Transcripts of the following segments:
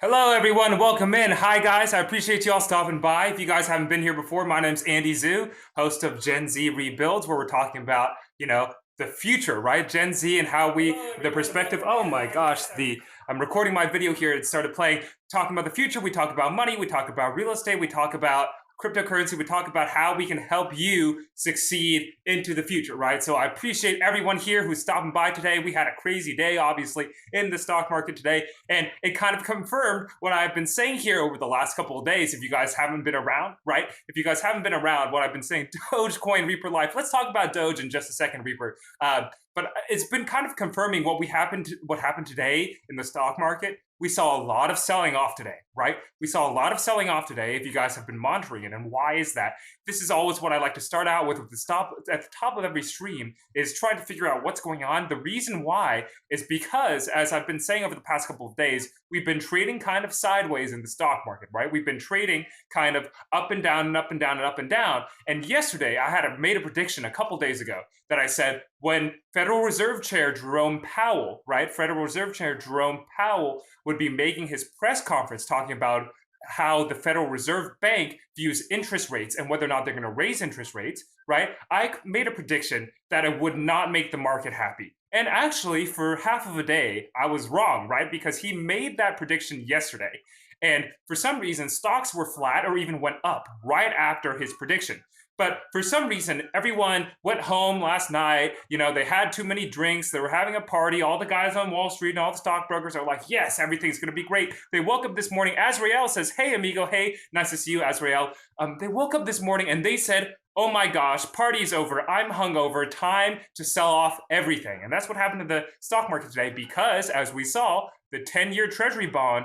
Hello, everyone. Welcome in. Hi, guys. I appreciate you all stopping by. If you guys haven't been here before, my name's Andy Zhu, host of Gen Z Rebuilds, where we're talking about, the future, right? Gen Z and how the perspective. Oh my gosh, I'm recording my video here. It started playing, talking about the future. We talk about money. We talk about real estate. We talk about cryptocurrency. We talk about how we can help you succeed into the future, right? So I appreciate everyone here who's stopping by today. We had a crazy day, obviously, in the stock market today, and it kind of confirmed what I've been saying here over the last couple of days. If you guys haven't been around, right? If you guys haven't been around, what I've been saying, Dogecoin, Reaper Life. Let's talk about Doge in just a second, Reaper. But it's been kind of confirming what happened today in the stock market. We saw a lot of selling off today, right? We saw a lot of selling off today if you guys have been monitoring it. And why is that? This is always what I like to start out with at the top of every stream is trying to figure out what's going on. The reason why is because, as I've been saying over the past couple of days, we've been trading kind of sideways in the stock market, right? We've been trading kind of up and down and up and down and up and down. And yesterday I made a prediction a couple days ago that I said when Federal Reserve Chair Jerome Powell, right? Federal Reserve Chair Jerome Powell would be making his press conference talking about how the Federal Reserve Bank views interest rates and whether or not they're going to raise interest rates, right? I made a prediction that it would not make the market happy. And actually, for half of a day, I was wrong, right? Because he made that prediction yesterday. And for some reason, stocks were flat or even went up right after his prediction. But for some reason, everyone went home last night. They had too many drinks. They were having a party. All the guys on Wall Street and all the stockbrokers are like, yes, everything's going to be great. They woke up this morning. Azrael says, hey, amigo. Hey, nice to see you, Azrael. They woke up this morning and they said, oh my gosh, party's over. I'm hungover. Time to sell off everything. And that's what happened to the stock market today because, as we saw, the 10-year Treasury bond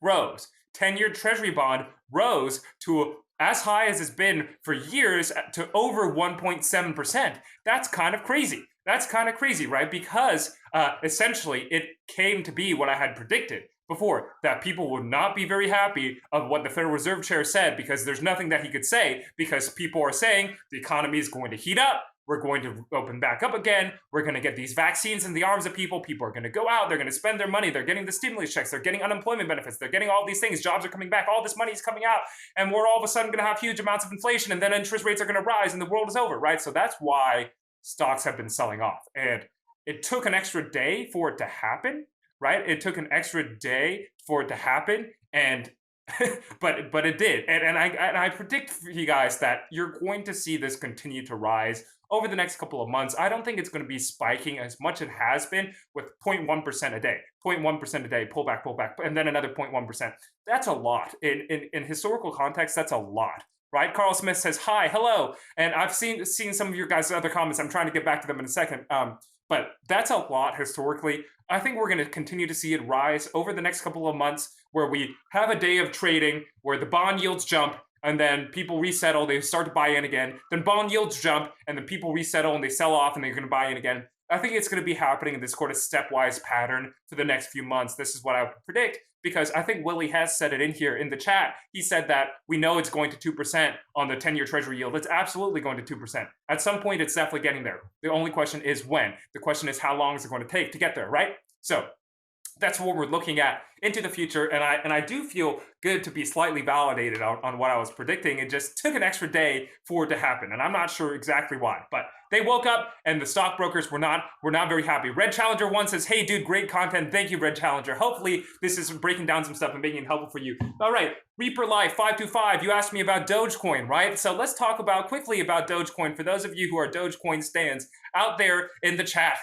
rose. 10-year Treasury bond rose to as high as it's been for years to over 1.7%. That's kind of crazy. That's kind of crazy, right? Because essentially it came to be what I had predicted before, that people would not be very happy of what the Federal Reserve Chair said because there's nothing that he could say because people are saying the economy is going to heat up. We're going to open back up again. We're going to get these vaccines in the arms of people. People are going to go out. They're going to spend their money. They're getting the stimulus checks. They're getting unemployment benefits. They're getting all these things. Jobs are coming back. All this money is coming out. And we're all of a sudden going to have huge amounts of inflation. And then interest rates are going to rise and the world is over, right? So that's why stocks have been selling off. And it took an extra day for it to happen, right? It took an extra day for it to happen. And but it did. And I predict for you guys that you're going to see this continue to rise over the next couple of months. I don't think it's going to be spiking as much as it has been with 0.1% a day. 0.1% a day, pull back, and then another 0.1%. That's a lot. In historical context, that's a lot. Right? Carl Smith says, hi, hello. And I've seen some of your guys' other comments. I'm trying to get back to them in a second. But that's a lot historically. I think we're going to continue to see it rise over the next couple of months where we have a day of trading where the bond yields jump and then people resettle, they start to buy in again. Then bond yields jump and then people resettle and they sell off and they're going to buy in again. I think it's going to be happening in this sort of stepwise pattern for the next few months. This is what I would predict because I think Willie has said it in here in the chat. He said that we know it's going to 2% on the 10-year Treasury yield. It's absolutely going to 2%. At some point, it's definitely getting there. The only question is when. The question is how long is it going to take to get there, right? So that's what we're looking at into the future. And I do feel good to be slightly validated on what I was predicting. It just took an extra day for it to happen. And I'm not sure exactly why, but they woke up and the stockbrokers were not very happy. Red Challenger 1 says, hey dude, great content. Thank you, Red Challenger. Hopefully this is breaking down some stuff and making it helpful for you. All right, Reaper Life 525, you asked me about Dogecoin, right? So let's talk quickly about Dogecoin. For those of you who are Dogecoin stans out there in the chat,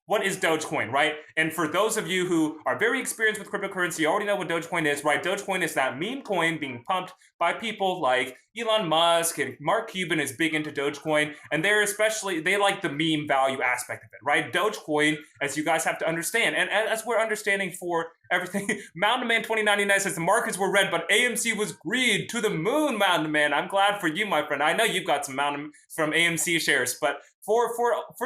what is Dogecoin, right? And for those of you who are very experienced with cryptocurrency, you already know what Dogecoin is, right? Dogecoin is that meme coin being pumped by people like Elon Musk, and Mark Cuban is big into Dogecoin, and they like the meme value aspect of it, right? Dogecoin, as you guys have to understand, and as we're understanding for everything, Mountain Man 2099 says the markets were red, but AMC was green to the moon, Mountain Man. I'm glad for you, my friend. I know you've got some Mountain from AMC shares, but for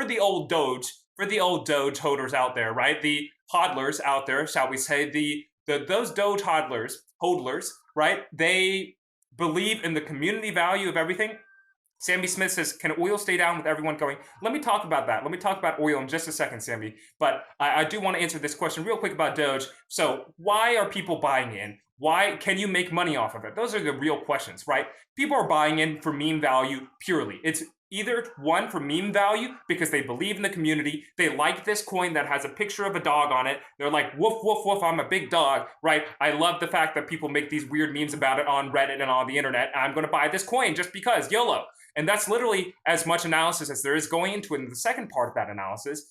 the old Doge, for the old Doge holders out there, right? The hodlers out there, shall we say, those Doge hodlers, right? They believe in the community value of everything. Sammy Smith says, can oil stay down with everyone going? Let me talk about that. Let me talk about oil in just a second, Sammy. But I do want to answer this question real quick about Doge. So why are people buying in? Why can you make money off of it? Those are the real questions, right? People are buying in for meme value purely. It's either one for meme value because they believe in the community, they like this coin that has a picture of a dog on it, they're like, woof, woof, woof, I'm a big dog, right? I love the fact that people make these weird memes about it on Reddit and on the internet. I'm going to buy this coin just because, YOLO. And that's literally as much analysis as there is going into it. And the second part of that analysis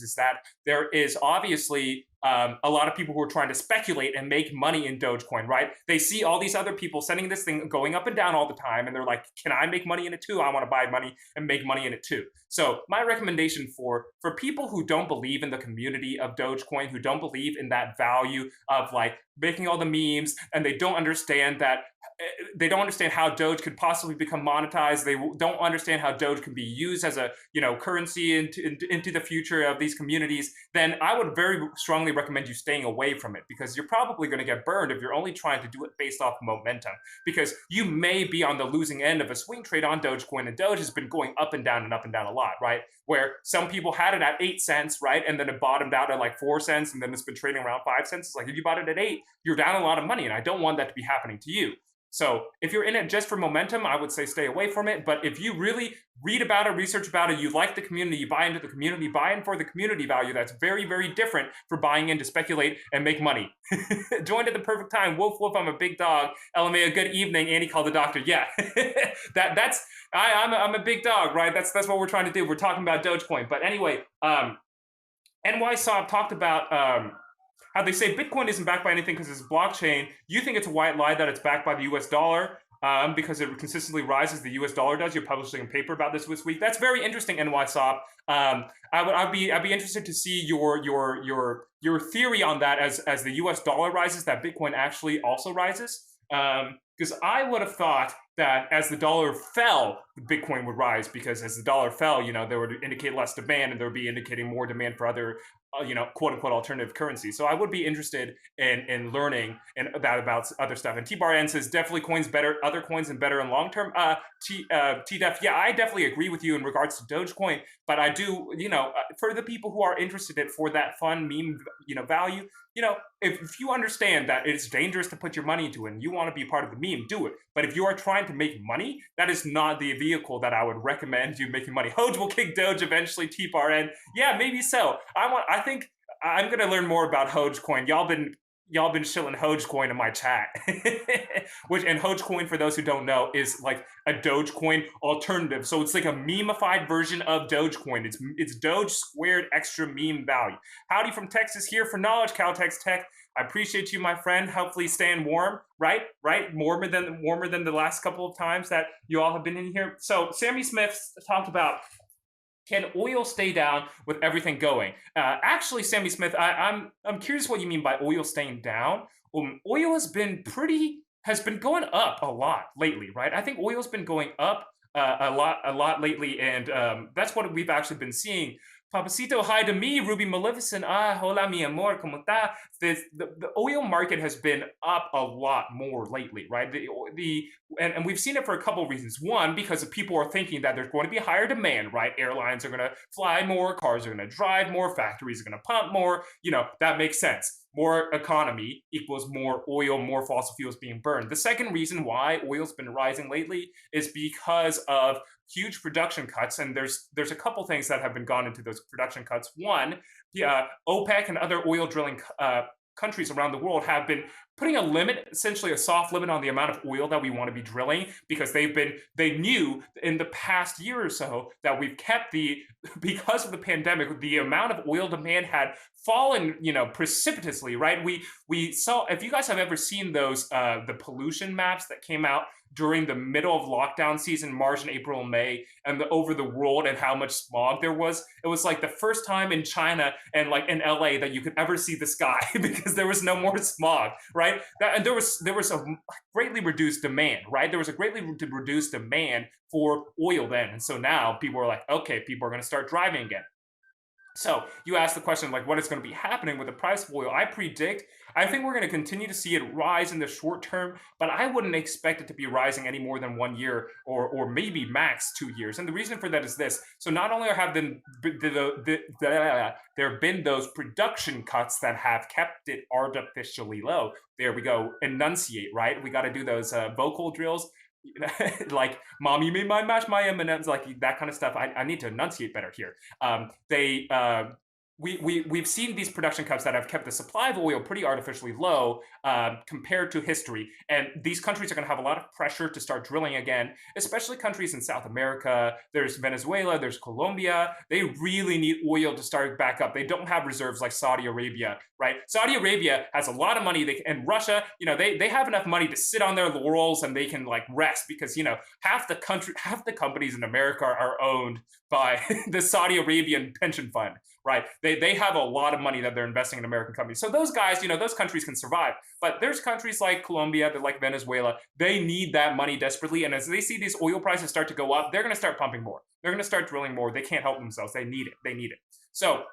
is that there is obviously a lot of people who are trying to speculate and make money in Dogecoin, right? They see all these other people sending this thing going up and down all the time, and they're like, can I make money in it too? I want to buy money and make money in it too. So my recommendation for people who don't believe in the community of Dogecoin, who don't believe in that value of like making all the memes, and they don't understand how Doge could possibly become monetized. They don't understand how Doge can be used as a currency into the future of these communities. Then I would very strongly recommend you staying away from it, because you're probably going to get burned if you're only trying to do it based off momentum. Because you may be on the losing end of a swing trade on Dogecoin, and Doge has been going up and down a lot, right? Where some people had it at 8 cents, right, and then it bottomed out at like 4 cents, and then it's been trading around 5 cents. It's like if you bought it at 8, you're down a lot of money, and I don't want that to be happening to you. So if you're in it just for momentum, I would say stay away from it. But if you really read about it, research about it, you like the community, you buy into the community, buy in for the community value, that's very, very different for buying in to speculate and make money. Joined at the perfect time. Woof, woof, I'm a big dog. LMA, good evening. Andy called the doctor. Yeah, I'm a big dog, right? That's what we're trying to do. We're talking about Dogecoin. But anyway, NYSOB talked about how they say Bitcoin isn't backed by anything because it's a blockchain. You think it's a white lie that it's backed by the US dollar because it consistently rises, the US dollar does. You're publishing a paper about this week. That's very interesting, NYSOP. I'd be interested to see your theory on that as the US dollar rises, that Bitcoin actually also rises. Because I would have thought that as the dollar fell, Bitcoin would rise, because as the dollar fell, there would indicate less demand, and there would be indicating more demand for other, quote unquote alternative currencies. So I would be interested in learning about other stuff. And T-Bar-N says definitely other coins and better in long term. T-Def, yeah, I definitely agree with you in regards to Dogecoin, but I do, for the people who are interested in for that fun meme, value, if you understand that it's dangerous to put your money into it and you want to be part of the meme, do it. But if you are trying to make money, that is not the vehicle that I would recommend you making money. Hoge will kick Doge eventually, T-Bar-N. Yeah, maybe so. I think I'm going to learn more about Hogecoin. Y'all been shilling Hogecoin in my chat. And Hogecoin, for those who don't know, is like a Dogecoin alternative. So it's like a memeified version of Dogecoin. It's Doge squared extra meme value. Howdy from Texas here for knowledge, Caltex Tech. I appreciate you, my friend. Hopefully staying warm, right? Warmer than the last couple of times that you all have been in here. So Sammy Smith talked about, can oil stay down with everything going? Actually, Sammy Smith, I'm curious what you mean by oil staying down. Oil has been going up a lot lately, right? I think oil's been going up a lot lately, and that's what we've actually been seeing. Papacito, hi to me, Ruby Maleficent. Hola mi amor, ¿cómo está? The oil market has been up a lot more lately, right? And we've seen it for a couple of reasons. One, because people are thinking that there's going to be higher demand, right? Airlines are going to fly more, cars are going to drive more, factories are going to pump more. That makes sense. More economy equals more oil, more fossil fuels being burned. The second reason why oil's been rising lately is because of huge production cuts, and there's a couple things that have been gone into those production cuts. One, OPEC and other oil drilling countries around the world have been putting a limit, essentially a soft limit, on the amount of oil that we want to be drilling, because they knew in the past year or so that because of the pandemic, the amount of oil demand had fallen, precipitously, right? We saw, if you guys have ever seen those, the pollution maps that came out during the middle of lockdown season, March and April and May, and over the world, and how much smog there was. It was like the first time in China and like in LA that you could ever see the sky because there was no more smog, right? And there was a greatly reduced demand, right? There was a greatly reduced demand for oil then. And so now people are like, okay, people are going to start driving again. So you asked the question, like, what is going to be happening with the price of oil? I think we're going to continue to see it rise in the short term, but I wouldn't expect it to be rising any more than 1 year or maybe max 2 years. And the reason for that is this. So not only there have been those production cuts that have kept it artificially low. There we go, enunciate, right? We got to do those vocal drills. Like, mommy made my mash my M&Ms, like that kind of stuff. I need to enunciate better here. We've seen these production cuts that have kept the supply of oil pretty artificially low compared to history. And these countries are going to have a lot of pressure to start drilling again, especially countries in South America. There's Venezuela, there's Colombia. They really need oil to start back up. They don't have reserves like Saudi Arabia, right? Saudi Arabia has a lot of money, and Russia, they have enough money to sit on their laurels and they can like rest because, half the companies in America are owned by the Saudi Arabian pension fund, right? They have a lot of money that they're investing in American companies. So those guys, those countries can survive. But there's countries like Colombia, like Venezuela, they need that money desperately. And as they see these oil prices start to go up, they're going to start pumping more. They're going to start drilling more. They can't help themselves. They need it. They need it. So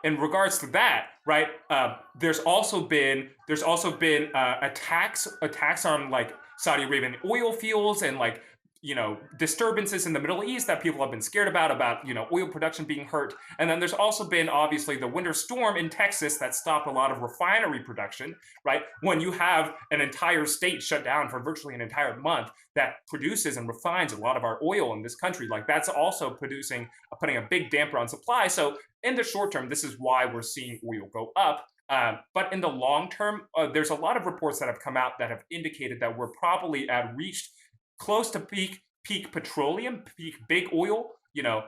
in regards to that, right? There's also been attacks on like Saudi Arabian oil fields and like disturbances in the Middle East that people have been scared about oil production being hurt. And then there's also been obviously the winter storm in Texas that stopped a lot of refinery production, right? When you have an entire state shut down for virtually an entire month that produces and refines a lot of our oil in this country, like that's also putting a big damper on supply. So in the short term, this is why we're seeing oil go up. But in the long term, there's a lot of reports that have come out that have indicated that we're probably reached close to peak petroleum, peak big oil, the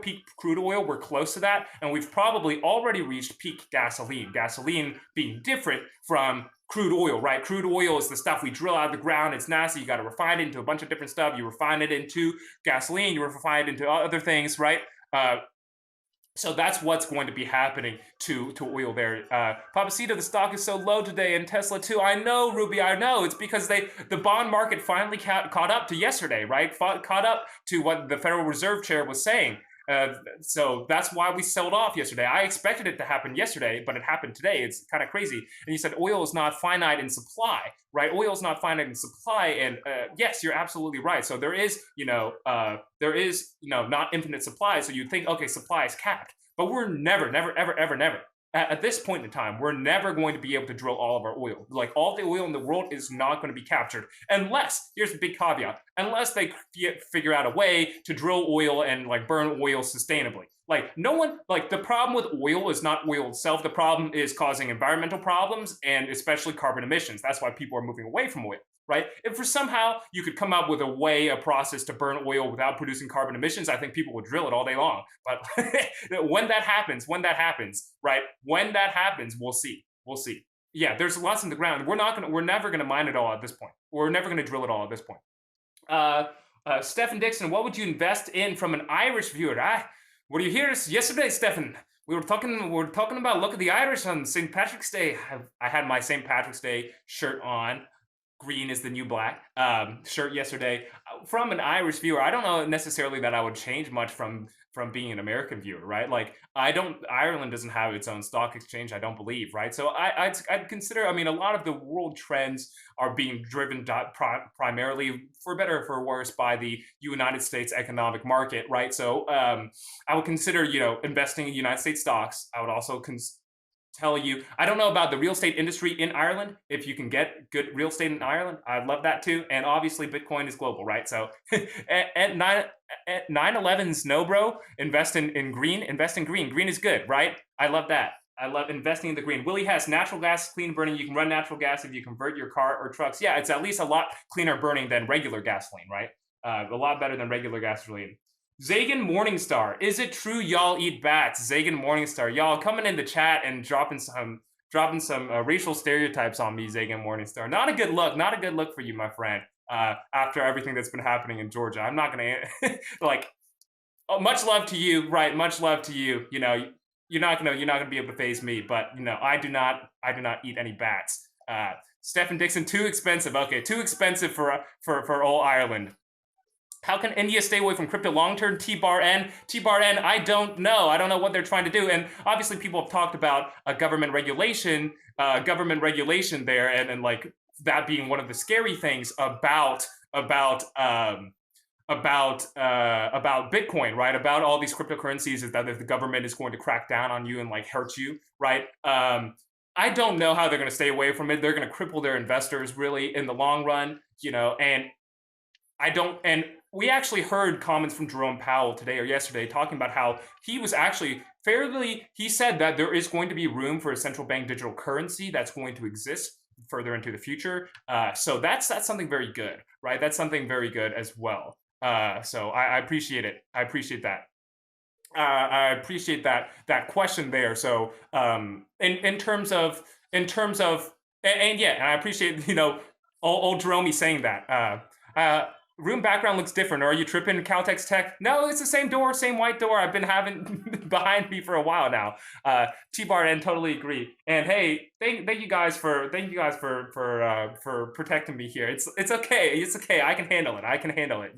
peak crude oil, we're close to that. And we've probably already reached peak gasoline being different from crude oil, right? Crude oil is the stuff we drill out of the ground. It's nasty. You got to refine it into a bunch of different stuff. You refine it into gasoline. You refine it into other things, right? So that's what's going to be happening to oil there. Papacito, the stock is so low today, and Tesla too. I know, Ruby, I know. It's because the bond market finally caught up to yesterday, right? Caught up to what the Federal Reserve Chair was saying. So that's why we sold off yesterday. I expected it to happen yesterday, but it happened today. It's kind of crazy. And you said oil is not finite in supply, right? Oil is not finite in supply, and yes, you're absolutely right. So there is not infinite supply. So you'd think, okay, supply is capped, but we're never at this point in time, we're never going to be able to drill all of our oil. Like, all the oil in the world is not going to be captured unless, here's the big caveat, unless they figure out a way to drill oil and like burn oil sustainably. Like, the problem with oil is not oil itself. The problem is causing environmental problems and especially carbon emissions. That's why people are moving away from oil, right? If for somehow you could come up with a process to burn oil without producing carbon emissions, I think people would drill it all day long. But when that happens, right? When that happens, we'll see. Yeah, there's lots in the ground. We're never gonna mine it all at this point. We're never gonna drill it all at this point. Stephen Dixon, what would you invest in from an Irish viewer? Were you here yesterday, Stephen? We were talking about Look at the Irish on St. Patrick's Day. I had my St. Patrick's Day shirt on. Green is the new black shirt yesterday. From an Irish viewer, I don't know necessarily that I would change much from being an American viewer, right? Like, Ireland doesn't have its own stock exchange, I don't believe, right? So I'd consider, a lot of the world trends are being driven primarily, for better or for worse, by the United States economic market, right? So I would consider, investing in United States stocks. I would also tell you, I don't know about the real estate industry in Ireland. If you can get good real estate in Ireland, I'd love that too. And obviously Bitcoin is global, right? So at 9/11's no, bro, invest in green. Green is good, right? I love that. I love investing in the green. Willie has natural gas, clean burning. You can run natural gas if you convert your car or trucks. Yeah, it's at least a lot cleaner burning than regular gasoline, right? A lot better than regular gasoline. Zagan Morningstar, is it true y'all eat bats? Zagan Morningstar, y'all coming in the chat and dropping some racial stereotypes on me, Zagan Morningstar. Not a good look for you, my friend. After everything that's been happening in Georgia, I'm not gonna much love to you, right? Much love to you. You're not gonna be able to faze me, but I do not eat any bats. Stephen Dixon, too expensive. Okay, too expensive for all Ireland. How can India stay away from crypto long-term? T-bar-N, I don't know. I don't know what they're trying to do. And obviously people have talked about a government regulation there, and like that being one of the scary things about Bitcoin, right? About all these cryptocurrencies, is that if the government is going to crack down on you and like hurt you, right? I don't know how they're going to stay away from it. They're going to cripple their investors really in the long run, and we actually heard comments from Jerome Powell today or yesterday talking about how he was actually he said that there is going to be room for a central bank digital currency that's going to exist further into the future. So that's something very good, right? That's something very good as well. So I appreciate it. I appreciate that. I appreciate that question there. So in terms of and yeah, and I appreciate old Jerome saying that. Room background looks different. Are you tripping, Caltex Tech? No, it's the same door, same white door I've been having behind me for a while now. T-Bar and totally agree. And hey, thank you guys for protecting me here. It's okay. It's okay. I can handle it. I can handle it.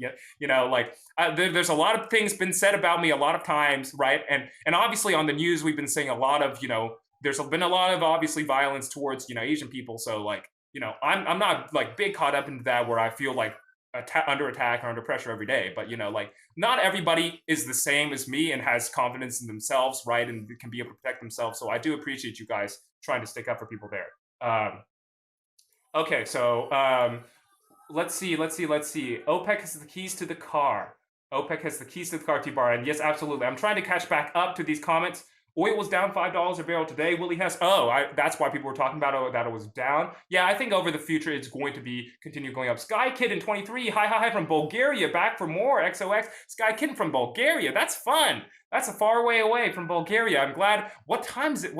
There's a lot of things been said about me a lot of times, right? And obviously on the news we've been seeing a lot of there's been a lot of obviously violence towards Asian people. So I'm not like big caught up into that where I feel like under attack or under pressure every day, but not everybody is the same as me and has confidence in themselves, right, and can be able to protect themselves. So I do appreciate you guys trying to stick up for people there. Okay, so let's see. OPEC has the keys to the car. T-Bar, and yes, absolutely. I'm trying to catch back up to these comments. Oil was down $5 a barrel today. Willie Hess. That's why people were talking about that it was down. Yeah, I think over the future it's going to be continue going up. Sky Kid in 23. Hi from Bulgaria. Back for more. XOX. Sky Kid from Bulgaria. That's fun. That's a far way away from Bulgaria. I'm glad. What time is it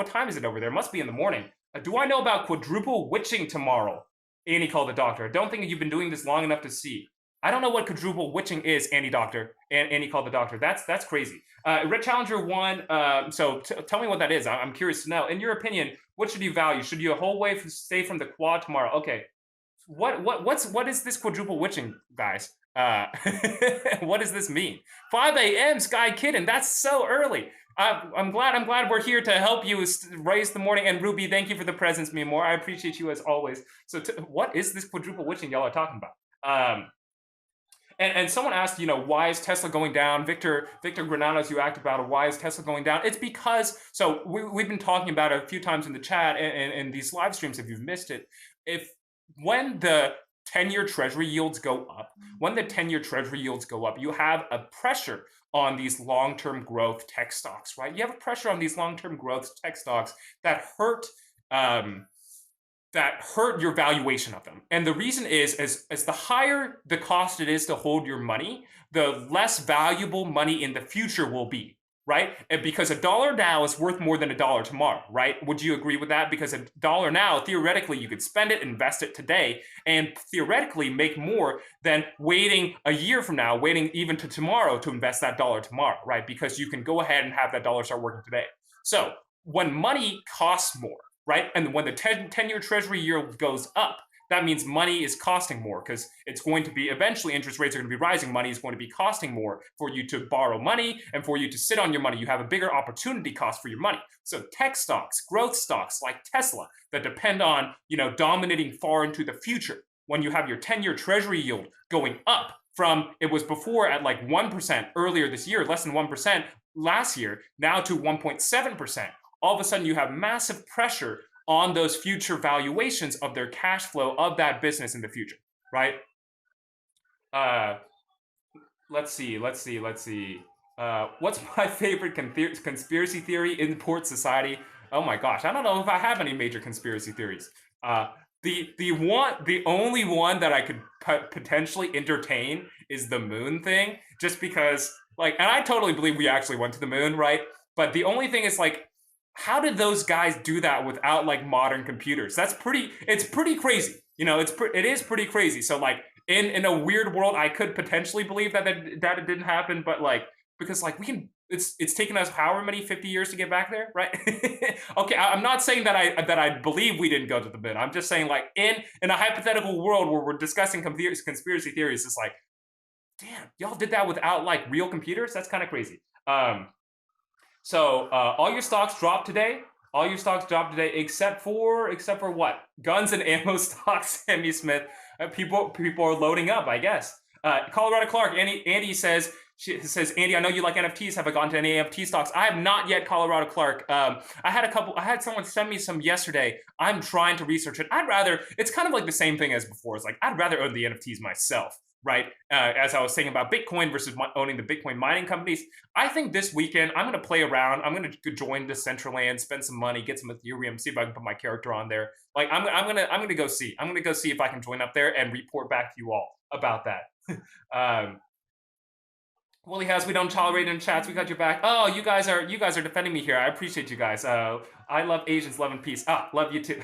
over there? It must be in the morning. Do I know about quadruple witching tomorrow? Annie called the doctor. I don't think you've been doing this long enough to see. I don't know what quadruple witching is, Annie Doctor. And Annie called the doctor. That's crazy. Red Challenger 1. So tell me what that is. I'm curious to know. In your opinion, what should you value? Should you a whole way stay from the quad tomorrow? Okay. What is this quadruple witching, guys? What does this mean? 5 a.m. Sky Kitten. That's so early. I'm glad we're here to help you raise the morning. And Ruby, thank you for the presence, me more. I appreciate you as always. So what is this quadruple witching y'all are talking about? And someone asked, why is Tesla going down? Victor Granados, you asked about it. Why is Tesla going down? It's because, so we've been talking about it a few times in the chat and these live streams, if you've missed it. When the 10-year treasury yields go up, you have a pressure on these long-term growth tech stocks, right? You have a pressure on these long-term growth tech stocks that hurt your valuation of them. And the reason is, as the higher the cost it is to hold your money, the less valuable money in the future will be, right? And because $1 now is worth more than $1 tomorrow, right? Would you agree with that? Because $1 now, theoretically, you could spend it, invest it today, and theoretically make more than waiting a year from now, waiting even to tomorrow to invest that $1 tomorrow, right? Because you can go ahead and have that $1 start working today. So when money costs more, right? And when the 10-year treasury yield goes up, that means money is costing more because it's going to be, eventually interest rates are going to be rising. Money is going to be costing more for you to borrow money and for you to sit on your money. You have a bigger opportunity cost for your money. So tech stocks, growth stocks like Tesla that depend on, dominating far into the future. When you have your 10-year treasury yield going up from, it was before at like 1% earlier this year, less than 1% last year, now to 1.7%. All of a sudden you have massive pressure on those future valuations of their cash flow of that business in the future, right? Let's see. What's my favorite conspiracy theory? Import society. Oh my gosh, I don't know if I have any major conspiracy theories. The only one that I could potentially entertain is the moon thing, just because, and I totally believe we actually went to the moon, right? But the only thing is, how did those guys do that without modern computers? It's pretty crazy. It is pretty crazy. So in a weird world, I could potentially believe that it didn't happen, but because it's taken us however many 50 years to get back there, right? Okay, I'm not saying that I believe we didn't go to the moon. I'm just saying in a hypothetical world where we're discussing conspiracy theories, it's Damn, y'all did that without like real computers? That's kind of crazy. So all your stocks dropped today. All your stocks dropped today, except for what? Guns and ammo stocks. Sammy Smith. People are loading up, I guess. Colorado Clark. Andy says. She says, Andy, I know you like NFTs. Have I gone to any NFT stocks? I have not yet, Colorado Clark. I had someone send me some yesterday. I'm trying to research it. It's kind of like the same thing as before. It's like, I'd rather own the NFTs myself, right? As I was saying about Bitcoin versus owning the Bitcoin mining companies. I think this weekend, I'm going to play around. I'm going to join Decentraland, spend some money, get some Ethereum, see if I can put my character on there. Like, I'm going to go see. I'm going to go see if I can join up there and report back to you all about that. Willie has, we don't tolerate in chats. We got your back. Oh, you guys are defending me here. I appreciate you guys. I love Asians, love and peace. Love you too.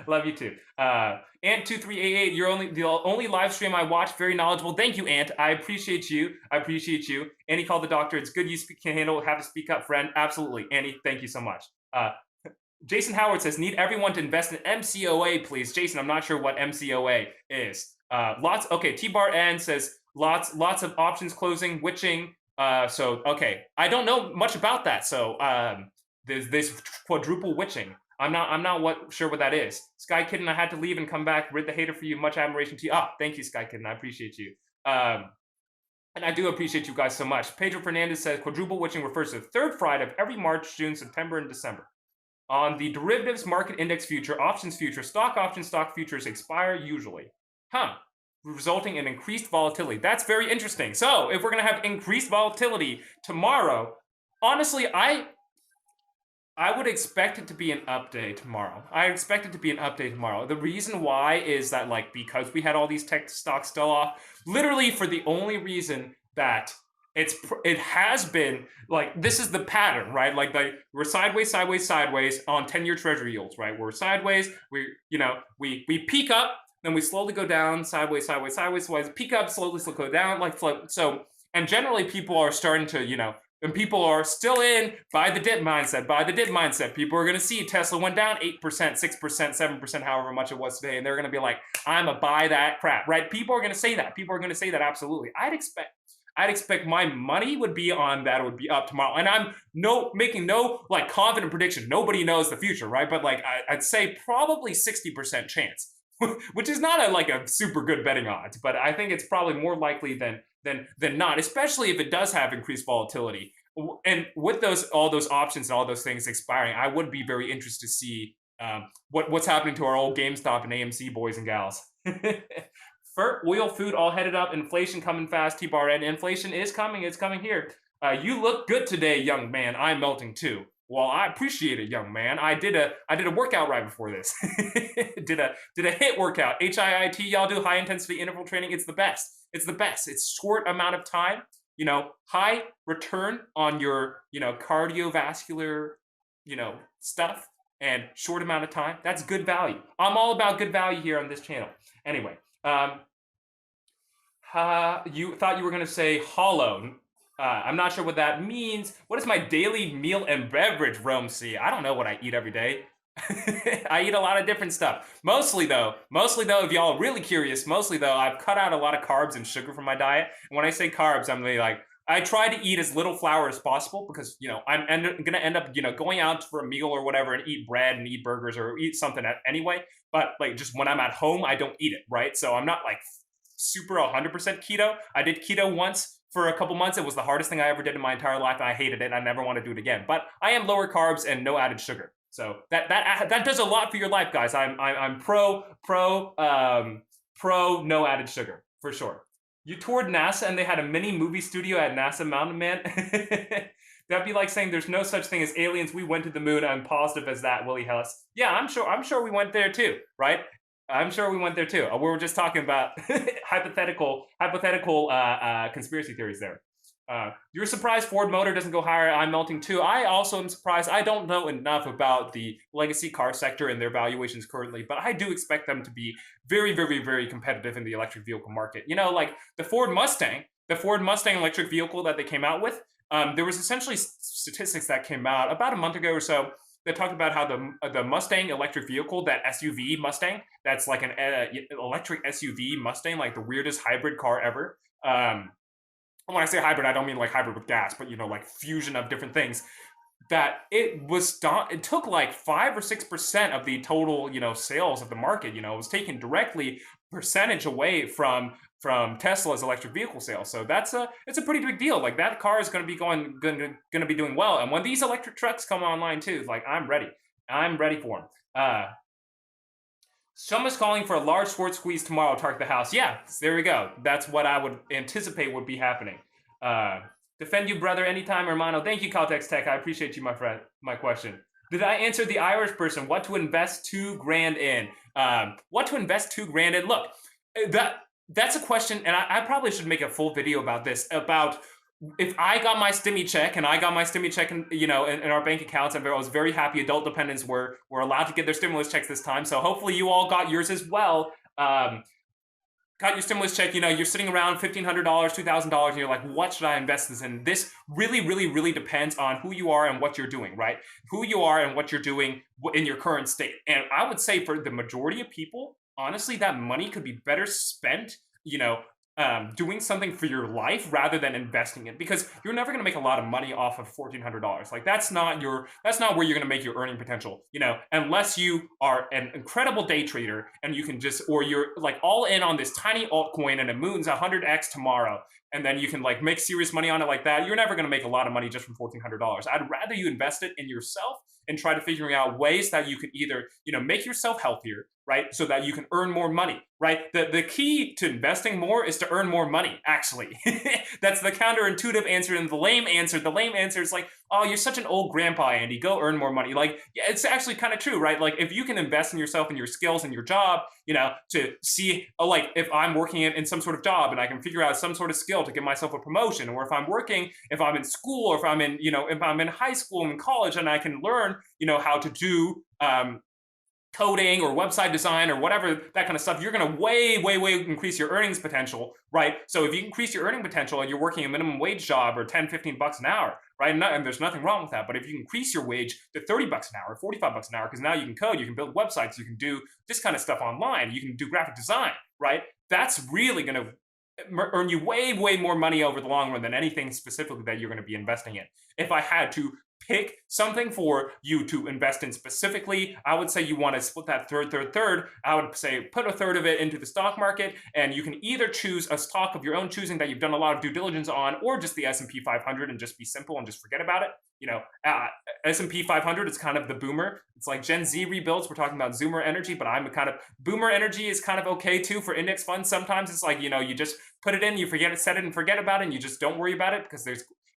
Love you too. Ant2388, you're the only live stream I watch. Very knowledgeable. Thank you, Ant. I appreciate you. Annie called the doctor. It's good you can handle. Have to speak up, friend. Absolutely, Annie. Thank you so much. Jason Howard says, need everyone to invest in MCOA, please. Jason, I'm not sure what MCOA is. Okay, T-Bar N says, lots of options closing, witching. Okay, I don't know much about that. So there's this quadruple witching. I'm not sure what that is. Sky Kitten, I had to leave and come back. Rid the hater for you. Much admiration to you. Thank you, Sky Kitten. I appreciate you. And I do appreciate you guys so much. Pedro Fernandez says quadruple witching refers to the third Friday of every March, June, September, and December. On the derivatives market index future, options future, stock options, stock futures expire usually. Resulting in increased volatility. That's very interesting. So if we're going to have increased volatility tomorrow, honestly, I would expect it to be an up day tomorrow. The reason why is that, like, because we had all these tech stocks still off, literally for the only reason that it has been, like, this is the pattern, right? Like, we're sideways on 10-year treasury yields, right? We're sideways, we peak up, then we slowly go down, sideways, peak up, slowly go down, like float. So, and generally people are starting to, and people are still in by the dip mindset. People are going to see Tesla went down 8%, 6%, 7%, however much it was today. And they're going to be like, I'm a buy that crap, right? People are going to say that. Absolutely. I'd expect my money would be on that. It would be up tomorrow. And I'm making no like confident prediction. Nobody knows the future, right? But like, I'd say probably 60% chance. Which is not a super good betting odds, but I think it's probably more likely than not, especially if it does have increased volatility. And with all those options and all those things expiring, I would be very interested to see what's happening to our old GameStop and AMC boys and gals. For oil, food, all headed up. Inflation coming fast. T-Bar and inflation is coming. It's coming here. You look good today, young man. I'm melting too. Well, I appreciate it, young man. I did a workout right before this. did a HIIT workout. HIIT, y'all do high intensity interval training. It's the best. It's short amount of time, high return on your, cardiovascular, stuff, and short amount of time. That's good value. I'm all about good value here on this channel. Anyway, you thought you were going to say hollow. I'm not sure what that means. What is my daily meal and beverage, Rome C? I don't know what I eat every day. I eat a lot of different stuff. Mostly though, if y'all are really curious, I've cut out a lot of carbs and sugar from my diet. And when I say carbs, I'm really like, I try to eat as little flour as possible because, I'm going to end up, going out for a meal or whatever and eat bread and eat burgers or eat something anyway. But like, just when I'm at home, I don't eat it, right? So I'm not like super 100% keto. I did keto once. For a couple months, it was the hardest thing I ever did in my entire life. And I hated it. I never want to do it again. But I am lower carbs and no added sugar. So that does a lot for your life, guys. I'm pro no added sugar for sure. You toured NASA and they had a mini movie studio at NASA Mountain, man. That'd be like saying there's no such thing as aliens. We went to the moon. I'm positive as that, Willie Hellis. Yeah, I'm sure we went there too, right? I'm sure we went there too. We were just talking about hypothetical conspiracy theories there. You're surprised Ford Motor doesn't go higher. I'm melting too. I also am surprised. I don't know enough about the legacy car sector and their valuations currently, but I do expect them to be very, very, very competitive in the electric vehicle market. Like the Ford Mustang electric vehicle that they came out with. There was essentially statistics that came out about a month ago or so. They talked about how the Mustang electric vehicle, that SUV Mustang, that's like an electric SUV Mustang, like the weirdest hybrid car ever. when I say hybrid, I don't mean like hybrid with gas, but like fusion of different things. That it took like 5 or 6% of the total sales of the market. It was taken directly percentage away from Tesla's electric vehicle sales. So it's a pretty big deal. Like that car is going to be going to be doing well. And when these electric trucks come online too, like I'm ready for them. Someone's calling for a large short squeeze tomorrow to target the house. Yeah, there we go. That's what I would anticipate would be happening. Defend you, brother, anytime, hermano. Thank you, Caltex Tech. I appreciate you, my friend. My question. Did I answer the Irish person? What to invest $2,000 in? What to invest $2,000 in? Look, that's a question, and I probably should make a full video about this. About if I got my stimmy check, and I got my stimmy check, in our bank accounts, and I was very happy. Adult dependents were allowed to get their stimulus checks this time. So hopefully you all got yours as well. Got your stimulus check, you're sitting around $1,500, $2,000, and you're like, what should I invest this in? This really, really, really depends on who you are and what you're doing, right? Who you are and what you're doing in your current state. And I would say for the majority of people, honestly, that money could be better spent, doing something for your life rather than investing it, because you're never going to make a lot of money off of $1,400. Like that's not where you're going to make your earning potential, unless you are an incredible day trader and you can or you're like all in on this tiny altcoin and it moons 100x tomorrow, and then you can like make serious money on it like that. You're never going to make a lot of money just from $1,400. I'd rather you invest it in yourself and try to figuring out ways that you can either, make yourself healthier, right? So that you can earn more money, right? The key to investing more is to earn more money, actually. That's the counterintuitive answer and the lame answer. The lame answer is like, oh, you're such an old grandpa, Andy, go earn more money. Like, yeah, it's actually kind of true, right? Like if you can invest in yourself and your skills and your job, to see, like if I'm working in some sort of job and I can figure out some sort of skill to give myself a promotion, or if I'm in school, or if I'm in high school and college and I can learn, how to do coding or website design or whatever, that kind of stuff, you're going to way increase your earnings potential, right? So if you increase your earning potential and you're working a minimum wage job or 10, 15 bucks an hour, right? And there's nothing wrong with that. But if you increase your wage to 30 bucks an hour, 45 bucks an hour, because now you can code, you can build websites, you can do this kind of stuff online, you can do graphic design, right? That's really going to earn you way more money over the long run than anything specifically that you're going to be investing in. If I had to pick something for you to invest in specifically, I would say you want to split that third. I would say put a third of it into the stock market, and you can either choose a stock of your own choosing that you've done a lot of due diligence on, or just the S&P 500 and just be simple and just forget about it. S&P 500 is kind of the boomer. It's like Gen Z rebuilds. We're talking about Zoomer energy, but I'm a kind of boomer energy is kind of okay too for index funds. Sometimes it's like, you just put it in, you forget it, set it and forget about it, and you just don't worry about it because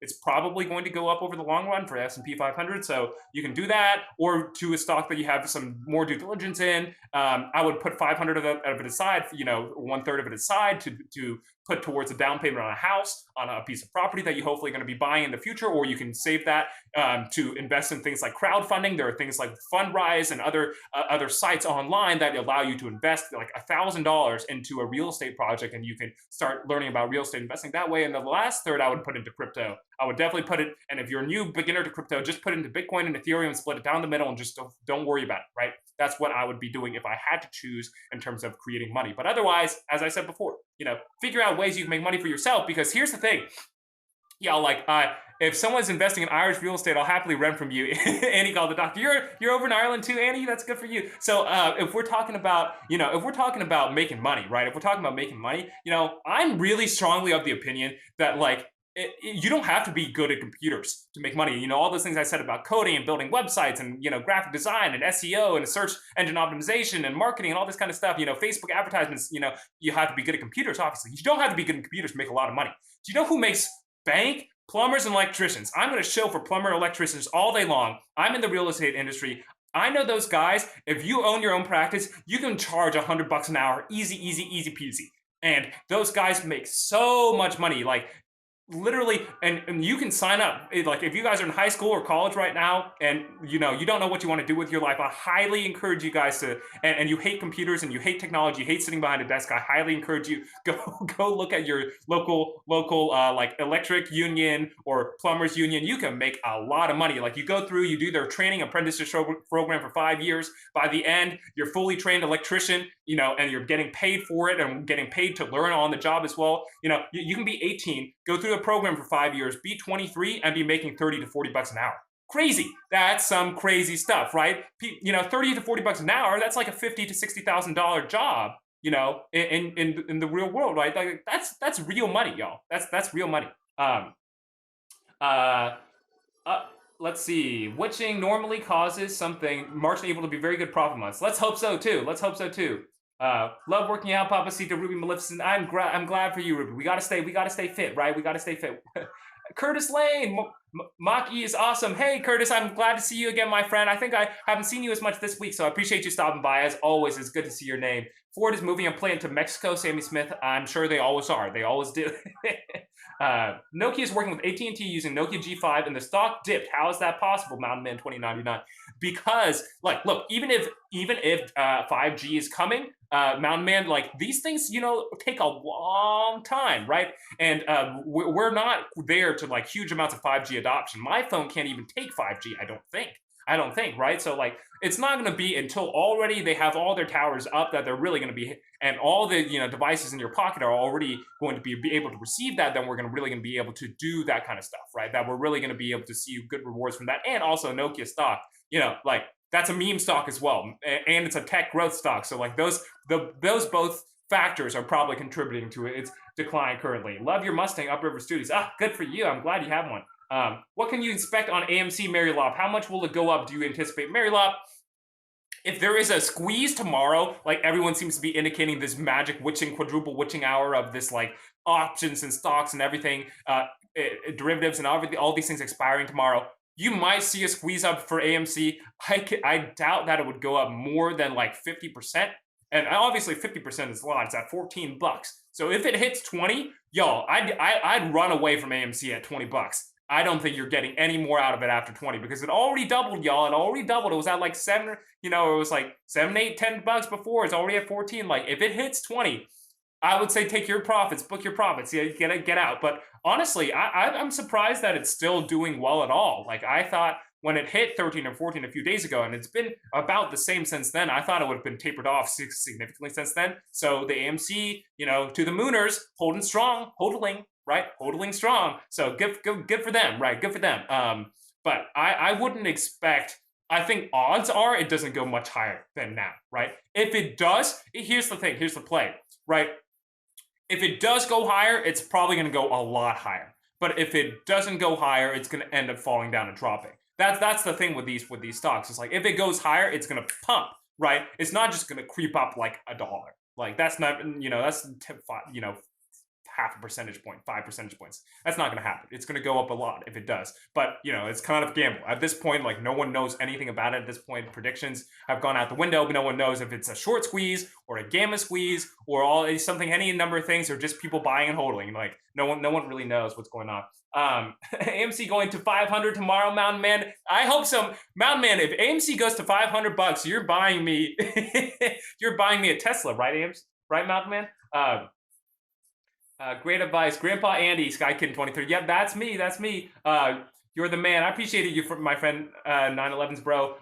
it's probably going to go up over the long run for S&P 500. So you can do that, or to a stock that you have some more due diligence in. I would put 500 of it aside, 1/3 of it aside to put towards a down payment on a house, on a piece of property that you're hopefully going to be buying in the future, or you can save that to invest in things like crowdfunding. There are things like Fundrise and other sites online that allow you to invest like $1,000 into a real estate project, and you can start learning about real estate investing that way. And the last third I would put into crypto. I would definitely put it, and if you're a new beginner to crypto, just put it into Bitcoin and Ethereum and split it down the middle and just don't worry about it, right? That's what I would be doing if I had to choose in terms of creating money. But otherwise, as I said before, figure out ways you can make money for yourself, because here's the thing. If someone's investing in Irish real estate, I'll happily rent from you. Annie called the doctor. You're over in Ireland too, Annie. That's good for you. So if we're talking about making money, right? If we're talking about making money, I'm really strongly of the opinion that you don't have to be good at computers to make money. All those things I said about coding and building websites and, graphic design and SEO and search engine optimization and marketing and all this kind of stuff, Facebook advertisements, you have to be good at computers, obviously. You don't have to be good at computers to make a lot of money. Do you know who makes bank? Plumbers and electricians. I'm going to show for plumber and electricians all day long. I'm in the real estate industry. I know those guys. If you own your own practice, you can charge $100 an hour. Easy peasy. And those guys make so much money. Literally, and you can sign up. If you guys are in high school or college right now, and you don't know what you want to do with your life, I highly encourage you guys to. And you hate computers and you hate technology, you hate sitting behind a desk. I highly encourage you go look at your local electric union or plumbers union. You can make a lot of money. You go through, you do their training apprenticeship program for 5 years. By the end, you're fully trained electrician. and you're getting paid for it and getting paid to learn on the job as well. You can be 18, go through the program for 5 years, be 23, and be making 30 to 40 bucks an hour. Crazy. That's some crazy stuff, right? 30 to 40 bucks an hour, that's like a $50 to $60,000 job, in the real world, right? Like that's real money, y'all. That's real money. Uh, let's see. Witching normally causes something March and April to be very good profit months. Let's hope so too. Love working out, Papacito, Ruby, Maleficent. I'm glad for you, Ruby. We gotta stay fit, right? We gotta stay fit. Curtis Lane, Maki is awesome. Hey, Curtis, I'm glad to see you again, my friend. I think I haven't seen you as much this week, so I appreciate you stopping by. As always, it's good to see your name. Ford is moving a plant to Mexico, Sammy Smith. I'm sure they always are. They always do. Nokia is working with AT&T using Nokia G5, and the stock dipped. How is that possible, Mountain Man 2099? Because, look, even if 5G is coming, Mountain Man, these things, take a long time, right? And we're not there to huge amounts of 5G adoption. My phone can't even take 5G, I don't think, right? So it's not going to be until already they have all their towers up that they're really going to be, and all the devices in your pocket are already going to be able to receive that. Then we're really going to be able to do that kind of stuff, right? That we're really going to be able to see good rewards from that, and also Nokia stock, that's a meme stock as well, and it's a tech growth stock. So those both factors are probably contributing to its decline currently. Love your Mustang, Upriver Studios. Good for you. I'm glad you have one. What can you expect on AMC, Mary Lop? How much will it go up? Do you anticipate, Mary Lop? If there is a squeeze tomorrow, everyone seems to be indicating this magic quadruple witching hour of this options and stocks and everything, derivatives and all these things expiring tomorrow, you might see a squeeze up for AMC. I doubt that it would go up more than 50%. And obviously 50% is a lot. It's at 14 bucks. So if it hits 20, y'all, I'd run away from AMC at 20 bucks. I don't think you're getting any more out of it after 20, because it already doubled, y'all. It already doubled. It was at 7, it was 7, 8, 10 bucks before. It's already at 14. If it hits 20, I would say take your profits, book your profits, get out. But honestly, I'm surprised that it's still doing well at all. I thought when it hit 13 or 14 a few days ago, and it's been about the same since then, I thought it would have been tapered off significantly since then. So the AMC, to the mooners, holding strong, hodling strong. So good for them, right? Good for them. But I wouldn't expect. I think odds are it doesn't go much higher than now, right? If it does, here's the thing, here's the play, right? If it does go higher, it's probably going to go a lot higher. But if it doesn't go higher, it's going to end up falling down and dropping. That's the thing with these stocks. It's if it goes higher, it's going to pump, right? It's not just going to creep up like $1. That's not, that's half a percentage point, 5 percentage points. That's not going to happen. It's going to go up a lot if it does. But, it's kind of a gamble. At this point, no one knows anything about it at this point. Predictions have gone out the window, but no one knows if it's a short squeeze or a gamma squeeze or any number of things, or just people buying and holding. No one really knows what's going on. AMC going to 500 tomorrow, Mountain Man. I hope so. Mountain Man, if AMC goes to 500 bucks, you're buying me a Tesla, right, AMC? Right, Mountain Man? Great advice, Grandpa Andy, SkyKid23. Yep, that's me. You're the man. I appreciate you, my friend 911's bro.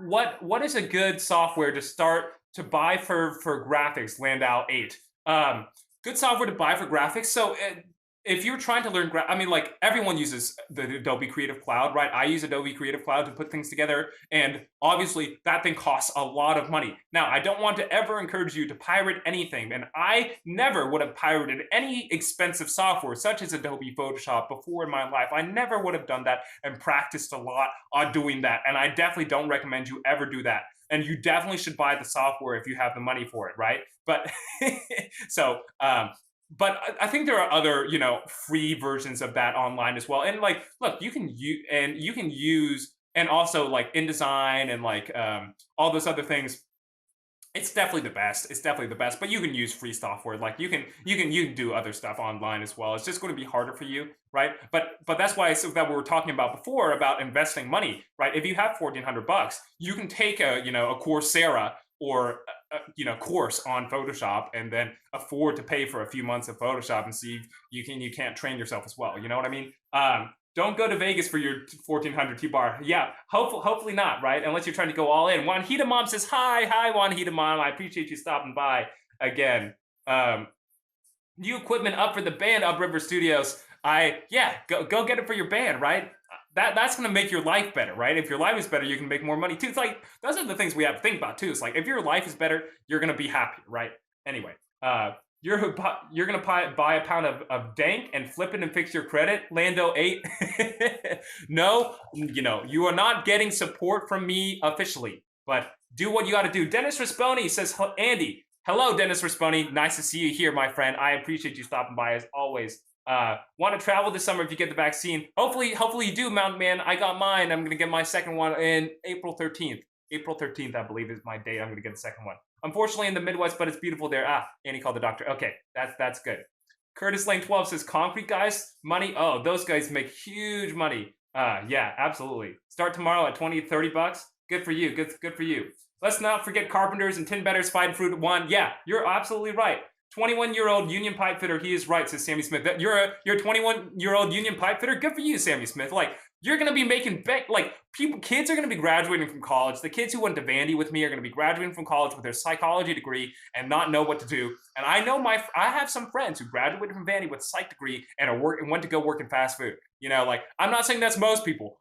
What is a good software to start to buy for graphics? Landau 8. Good software to buy for graphics. So if you're trying to learn, everyone uses the Adobe Creative Cloud, right? I use Adobe Creative Cloud to put things together, and obviously that thing costs a lot of money. Now, I don't want to ever encourage you to pirate anything, and I never would have pirated any expensive software such as Adobe Photoshop before in my life. I never would have done that and practiced a lot on doing that, and I definitely don't recommend you ever do that. And you definitely should buy the software if you have the money for it, right? But but I think there are other, free versions of that online as well. And look, you can use, and also InDesign and all those other things. It's definitely the best. But you can use free software. You can do other stuff online as well. It's just going to be harder for you, right? But that's why that we were talking about before about investing money, right? If you have $1,400, you can take a Coursera or course on Photoshop, and then afford to pay for a few months of Photoshop and see if you can't train yourself as well. You know what I mean? Don't go to Vegas for your 1400 T-bar. Yeah, hopefully not, right? Unless you're trying to go all in. Juanita Mom says, hi, Juanita Mom. I appreciate you stopping by again. New equipment up for the band, Upriver Studios. Go get it for your band, right? That's gonna make your life better, right? If your life is better, you can make more money too. It's like, those are the things we have to think about too. It's like, if your life is better, you're gonna be happier, right? Anyway, you're gonna buy a pound of dank and flip it and fix your credit. Lando 8. No, you are not getting support from me officially, but do what you got to do. Dennis Risponi says, Andy. Hello, Dennis Risponi. Nice to see you here, my friend. I appreciate you stopping by as always. Want to travel this summer if you get the vaccine? Hopefully you do, Mountain Man. I got mine. I'm gonna get my second one in April 13th. April 13th, I believe, is my date. I'm gonna get the second one. Unfortunately, in the Midwest, but it's beautiful there. Annie called the doctor. Okay, that's good. Curtis Lane 12 says, concrete guys, money. Oh, those guys make huge money. Yeah, absolutely. Start tomorrow at 20, 30 bucks. Good for you. Good for you. Let's not forget carpenters and tin betters fighting for one. Yeah, you're absolutely right. 21-year-old union pipe fitter. He is right, says Sammy Smith. You're a 21-year-old union pipe fitter. Good for you, Sammy Smith. Like, you're gonna be making kids are gonna be graduating from college. The kids who went to Vandy with me are gonna be graduating from college with their psychology degree and not know what to do. And I know I have some friends who graduated from Vandy with a psych degree and went to go work in fast food. I'm not saying that's most people.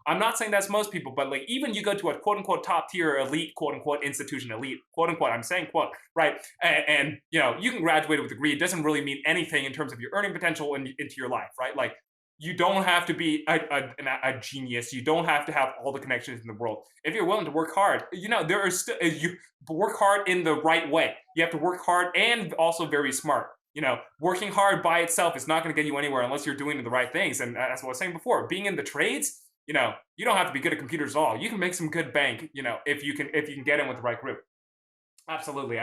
But like, even you go to a quote unquote top tier elite quote unquote institution, elite quote unquote, I'm saying quote, right? And you can graduate with a degree. It doesn't really mean anything in terms of your earning potential into your life, right? Like, you don't have to be a genius. You don't have to have all the connections in the world. If you're willing to work hard, there are still, you work hard in the right way. You have to work hard and also very smart. Working hard by itself is not going to get you anywhere unless you're doing the right things. And as I was saying before, being in the trades, you don't have to be good at computers at all. You can make some good bank, if you can get in with the right group. Absolutely.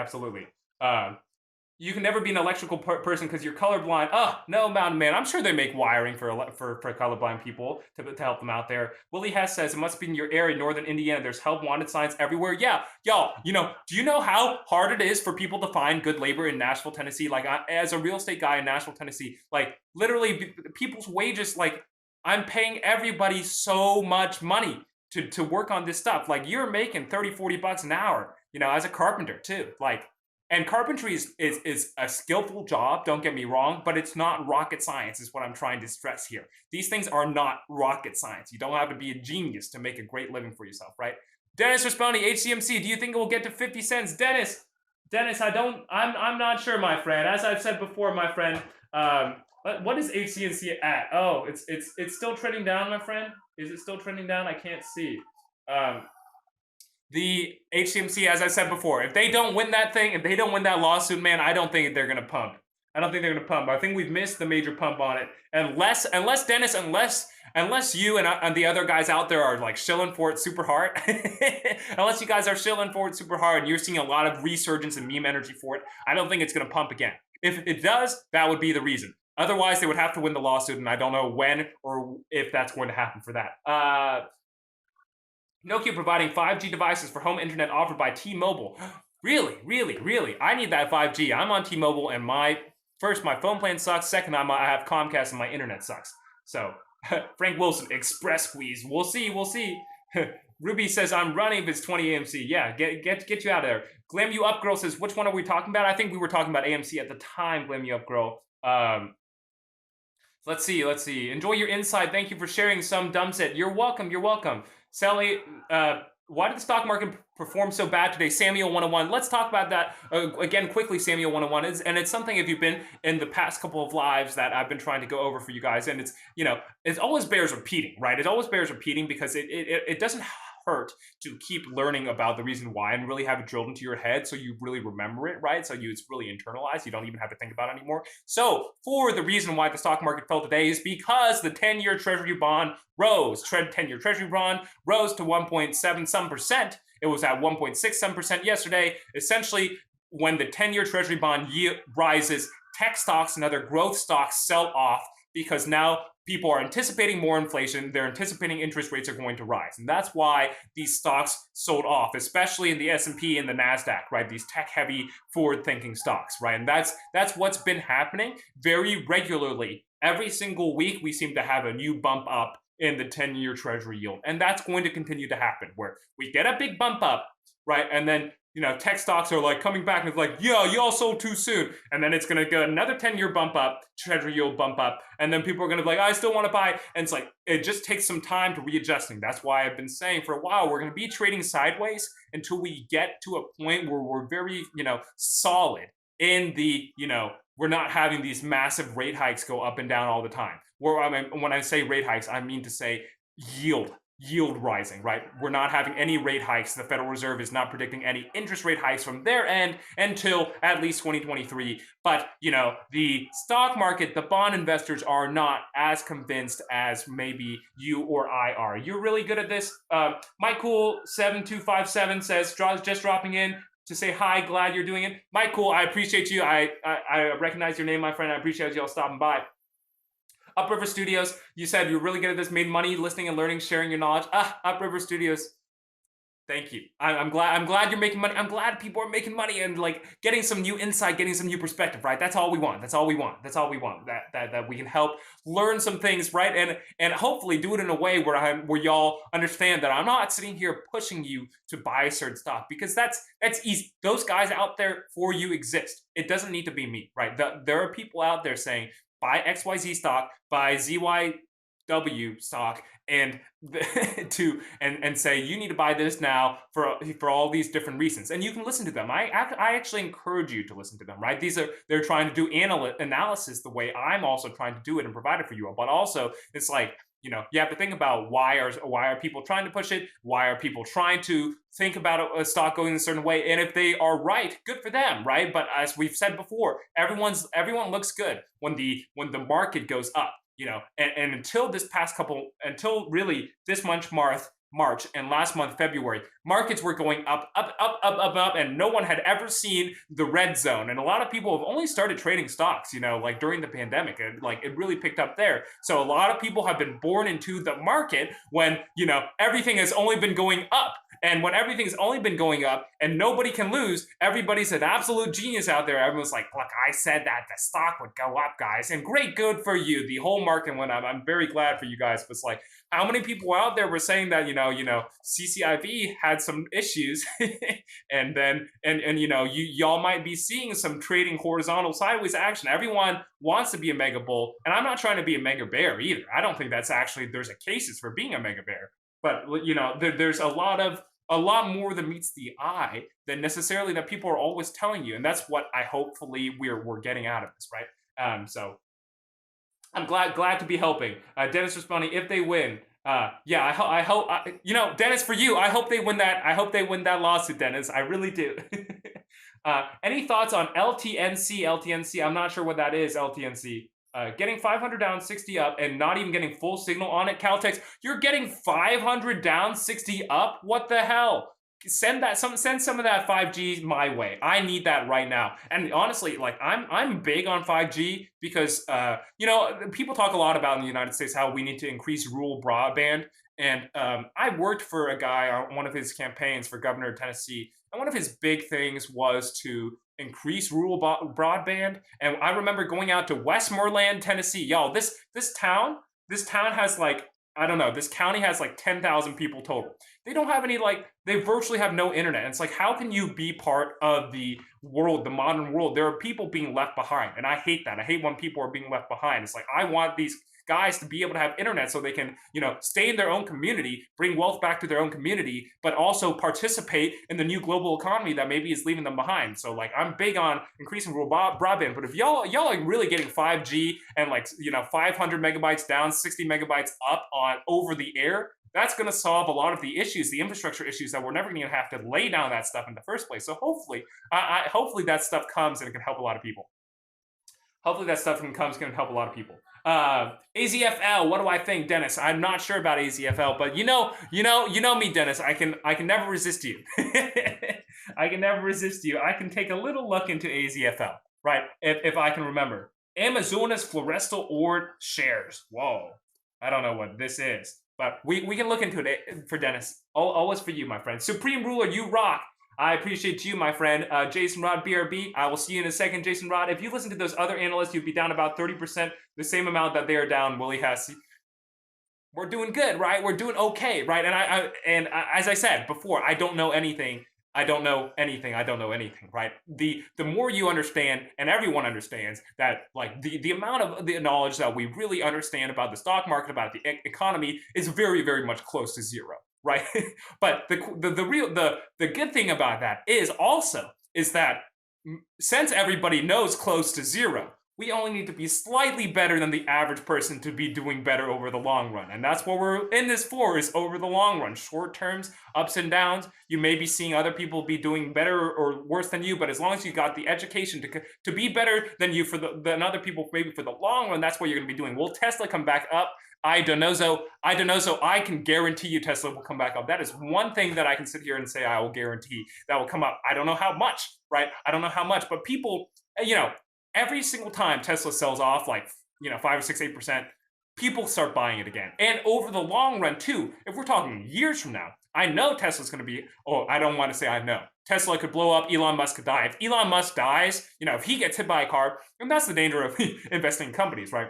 You can never be an electrical person because you're colorblind. Oh, no, Mountain Man. I'm sure they make wiring for colorblind people to help them out there. Willie Hess says, it must be in your area, Northern Indiana. There's help wanted signs everywhere. Yeah, y'all, do you know how hard it is for people to find good labor in Nashville, Tennessee? Like, as a real estate guy in Nashville, Tennessee, like, literally people's wages, like, I'm paying everybody so much money to work on this stuff. Like, you're making 30, 40 bucks an hour, as a carpenter too. Like, and carpentry is a skillful job, don't get me wrong, but it's not rocket science is what I'm trying to stress here. These things are not rocket science. You don't have to be a genius to make a great living for yourself, right? Dennis Risponi, HCMC, do you think it will get to 50 cents? Dennis, I'm not sure, my friend. As I've said before, my friend, what is HCMC at? Oh, it's still trending down, my friend. Is it still trending down? I can't see. The HCMC, as I said before, if they don't win that thing, if they don't win that lawsuit, man, I don't think they're going to pump. I think we've missed the major pump on it. Unless Dennis, unless you and the other guys out there are like shilling for it super hard, unless you guys are shilling for it super hard and you're seeing a lot of resurgence and meme energy for it, I don't think it's going to pump again. If it does, that would be the reason. Otherwise, they would have to win the lawsuit, and I don't know when or if that's going to happen for that. Nokia providing 5G devices for home internet offered by T-Mobile. Really? I need that 5G. I'm on T-Mobile, and my phone plan sucks. Second, I have Comcast, and my internet sucks. So, Frank Wilson, express squeeze. We'll see. Ruby says, I'm running if it's 20 AMC. Yeah, get you out of there. Glam You Up Girl says, which one are we talking about? I think we were talking about AMC at the time, Glam You Up Girl. Let's see. Enjoy your insight. Thank you for sharing some dumb set. You're welcome. Sally, why did the stock market perform so bad today? Samuel 101. Let's talk about that again quickly. Samuel 101 and it's something, if you've been in the past couple of lives, that I've been trying to go over for you guys, and it's it always bears repeating, right? It always bears repeating because it doesn't hurt to keep learning about the reason why and really have it drilled into your head so you really remember it, right? So it's really internalized. You don't even have to think about it anymore. So for the reason why the stock market fell today is because the 10-year treasury bond rose. 10-year treasury bond rose to 1.7 some percent. It was at 1.67% yesterday. Essentially, when the 10-year treasury bond yield rises, tech stocks and other growth stocks sell off because now people are anticipating more inflation. They're anticipating interest rates are going to rise. And that's why these stocks sold off, especially in the S&P and the NASDAQ, right? These tech-heavy, forward-thinking stocks, right? And that's what's been happening very regularly. Every single week, we seem to have a new bump up in the 10-year treasury yield. And that's going to continue to happen where we get a big bump up, right? And then, tech stocks are like coming back and it's like, yeah, y'all sold too soon. And then it's going to go another 10-year bump up, treasury yield bump up. And then people are going to be like, I still want to buy. And it's like, it just takes some time to readjusting. That's why I've been saying for a while, we're going to be trading sideways until we get to a point where we're very, solid in the, we're not having these massive rate hikes go up and down all the time. When I say rate hikes, I mean to say yield rising, right? We're not having any rate hikes. The Federal Reserve is not predicting any interest rate hikes from their end until at least 2023. But, the stock market, the bond investors are not as convinced as maybe you or I are. You're really good at this. Michael7257 says, just dropping in to say hi, glad you're doing it. Michael, I appreciate you. I recognize your name, my friend. I appreciate y'all stopping by. Upriver Studios, you said you're really good at this, made money listening and learning, sharing your knowledge. Upriver Studios, thank you. I'm glad you're making money. I'm glad people are making money and like getting some new insight, getting some new perspective, right? That's all we want. That's all we want. That we can help learn some things, right? And hopefully do it in a way where y'all understand that I'm not sitting here pushing you to buy a certain stock, because that's easy. Those guys out there for you exist. It doesn't need to be me, right? There are people out there saying, buy XYZ stock, buy ZYW stock, and say you need to buy this now for all these different reasons. And you can listen to them. I actually encourage you to listen to them, right? They're trying to do analysis the way I'm also trying to do it and provide it for you all. But also it's like, you have to think about why are people trying to push it? Why are people trying to think about a stock going in a certain way? And if they are right, good for them, right? But as we've said before, everyone looks good when the market goes up, and until really this month, March, and last month, February, markets were going up, and no one had ever seen the red zone. And a lot of people have only started trading stocks, like during the pandemic, and like it really picked up there. So a lot of people have been born into the market when, everything has only been going up. And when everything's only been going up and nobody can lose, everybody's an absolute genius out there. Everyone's like, look, I said that the stock would go up, guys. And great, good for you. The whole market went up. I'm very glad for you guys. But it's like, how many people out there were saying that, CCIV had some issues and y'all might be seeing some trading horizontal sideways action. Everyone wants to be a mega bull. And I'm not trying to be a mega bear either. I don't think there's a cases for being a mega bear. But, there's a lot more that meets the eye than necessarily that people are always telling you. And that's what hopefully we're getting out of this, right? So I'm glad to be helping. Dennis responding, if they win, I hope, Dennis, for you, I hope they win that. I hope they win that lawsuit, Dennis. I really do. Any thoughts on LTNC? I'm not sure what that is, LTNC. Getting 500 down, 60 up, and not even getting full signal on it. Caltex, you're getting 500 down, 60 up? What the hell? Send some of that 5G my way. I need that right now. And honestly, like I'm big on 5G because people talk a lot about in the United States how we need to increase rural broadband. And I worked for a guy on one of his campaigns for governor of Tennessee, and one of his big things was to increase rural broadband. And I remember going out to Westmoreland, Tennessee. Y'all, this town has like, I don't know, this county has like 10,000 people total. They don't have any, they virtually have no internet. And it's like, how can you be part of the world, the modern world? There are people being left behind. And I hate that. I hate when people are being left behind. It's like, I want these guys to be able to have internet so they can, stay in their own community, bring wealth back to their own community, but also participate in the new global economy that maybe is leaving them behind. So I'm big on increasing rural broadband, but if y'all are really getting 5G and 500 megabytes down, 60 megabytes up on over the air, that's going to solve a lot of the issues, the infrastructure issues that we're never going to have to lay down that stuff in the first place. So hopefully that stuff comes and it can help a lot of people. Hopefully that stuff can help a lot of people. AZFL, what do I think, Dennis? I'm not sure about AZFL, but you know me, Dennis. I can never resist you. I can never resist you. I can take a little look into AZFL, right? If I can remember. Amazonas Florestal Ore shares. Whoa, I don't know what this is, but we can look into it for Dennis. Always for you, my friend. Supreme Ruler, you rock. I appreciate you, my friend. Jason Rod, BRB. I will see you in a second, Jason Rod. If you listen to those other analysts, you'd be down about 30%, the same amount that they are down, Willie Hess. we're doing good, right? We're doing okay, right? As I said before, I don't know anything. I don't know anything. I don't know anything, right? The more you understand, and everyone understands that, like the amount of the knowledge that we really understand about the stock market, about the economy, is very very much close to zero, right? But the good thing about that is that since everybody knows close to zero, we only need to be slightly better than the average person to be doing better over the long run. And that's what we're in this for, is over the long run. Short terms, ups and downs, you may be seeing other people be doing better or worse than you, but as long as you got the education to be better than you than other people, maybe for the long run, that's what you're going to be doing. Will Tesla come back up? I don't know. So I can guarantee you Tesla will come back up. That is one thing that I can sit here and say I will guarantee that will come up. I don't know how much, right? I don't know how much, but people, every single time Tesla sells off, like, 5 or 6, 8%, people start buying it again. And over the long run too, if we're talking years from now, I know Tesla's going to be, I don't want to say I know. Tesla could blow up, Elon Musk could die. If Elon Musk dies, if he gets hit by a car, and that's the danger of investing in companies, right?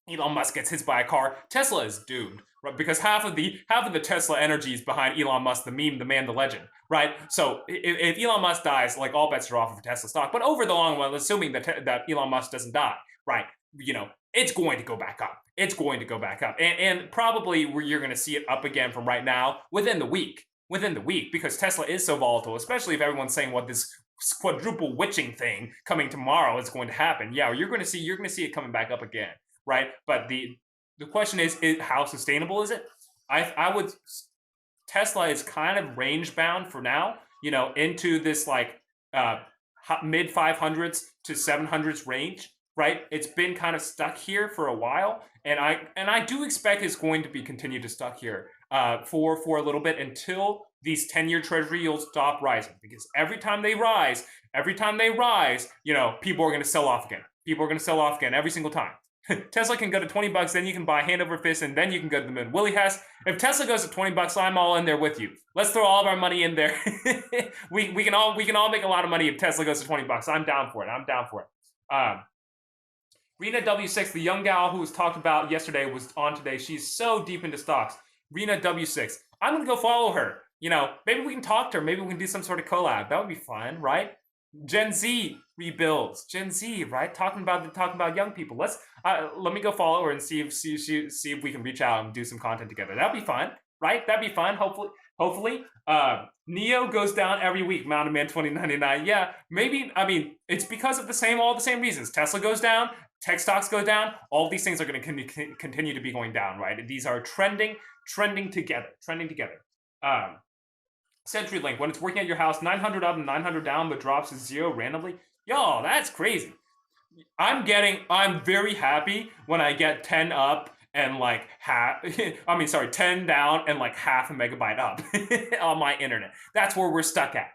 Elon Musk gets hit by a car, Tesla is doomed, right? Because half of the Tesla energy is behind Elon Musk, the meme, the man, the legend, right? So if Elon Musk dies, like, all bets are off for Tesla stock. But over the long run, assuming that Elon Musk doesn't die, right? It's going to go back up. It's going to go back up, and probably you're going to see it up again from right now within the week. Because Tesla is so volatile, especially if everyone's saying what this quadruple witching thing coming tomorrow is going to happen. Yeah, you're going to see it coming back up again. Right, but the question is how sustainable is it? I would Tesla is kind of range bound for now, into this like mid 500s to 700s range, right? It's been kind of stuck here for a while, and I do expect it's going to be continue to stuck here for a little bit until these 10-year treasury yields stop rising, because every time they rise, people are going to sell off again. Every single time. Tesla can go to $20, then you can buy hand over fist, and then you can go to the moon. Willie Hess, if Tesla goes to $20, I'm all in there with you. Let's throw all of our money in there. we can all make a lot of money if Tesla goes to $20. I'm down for it. Rena W6, the young gal who was talked about yesterday, was on today. She's so deep into stocks. Rena W6. I'm gonna go follow her. Maybe we can talk to her. Maybe we can do some sort of collab. That would be fun, right? Gen Z rebuilds. Gen Z, right? Talking about young people. Let me go follow her and see if we can reach out and do some content together. That'd be fun, right? That'd be fun. Hopefully. Neo goes down every week. Mountain Man 2099. Yeah, maybe. I mean, it's because of all the same reasons. Tesla goes down. Tech stocks go down. All these things are going to continue to be going down, right? These are trending together. CenturyLink, when it's working at your house, 900 up and 900 down, but drops to 0 randomly. Yo, that's crazy. I'm very happy when I get 10 up and like 10 down and like half a megabyte up on my internet. That's where we're stuck at.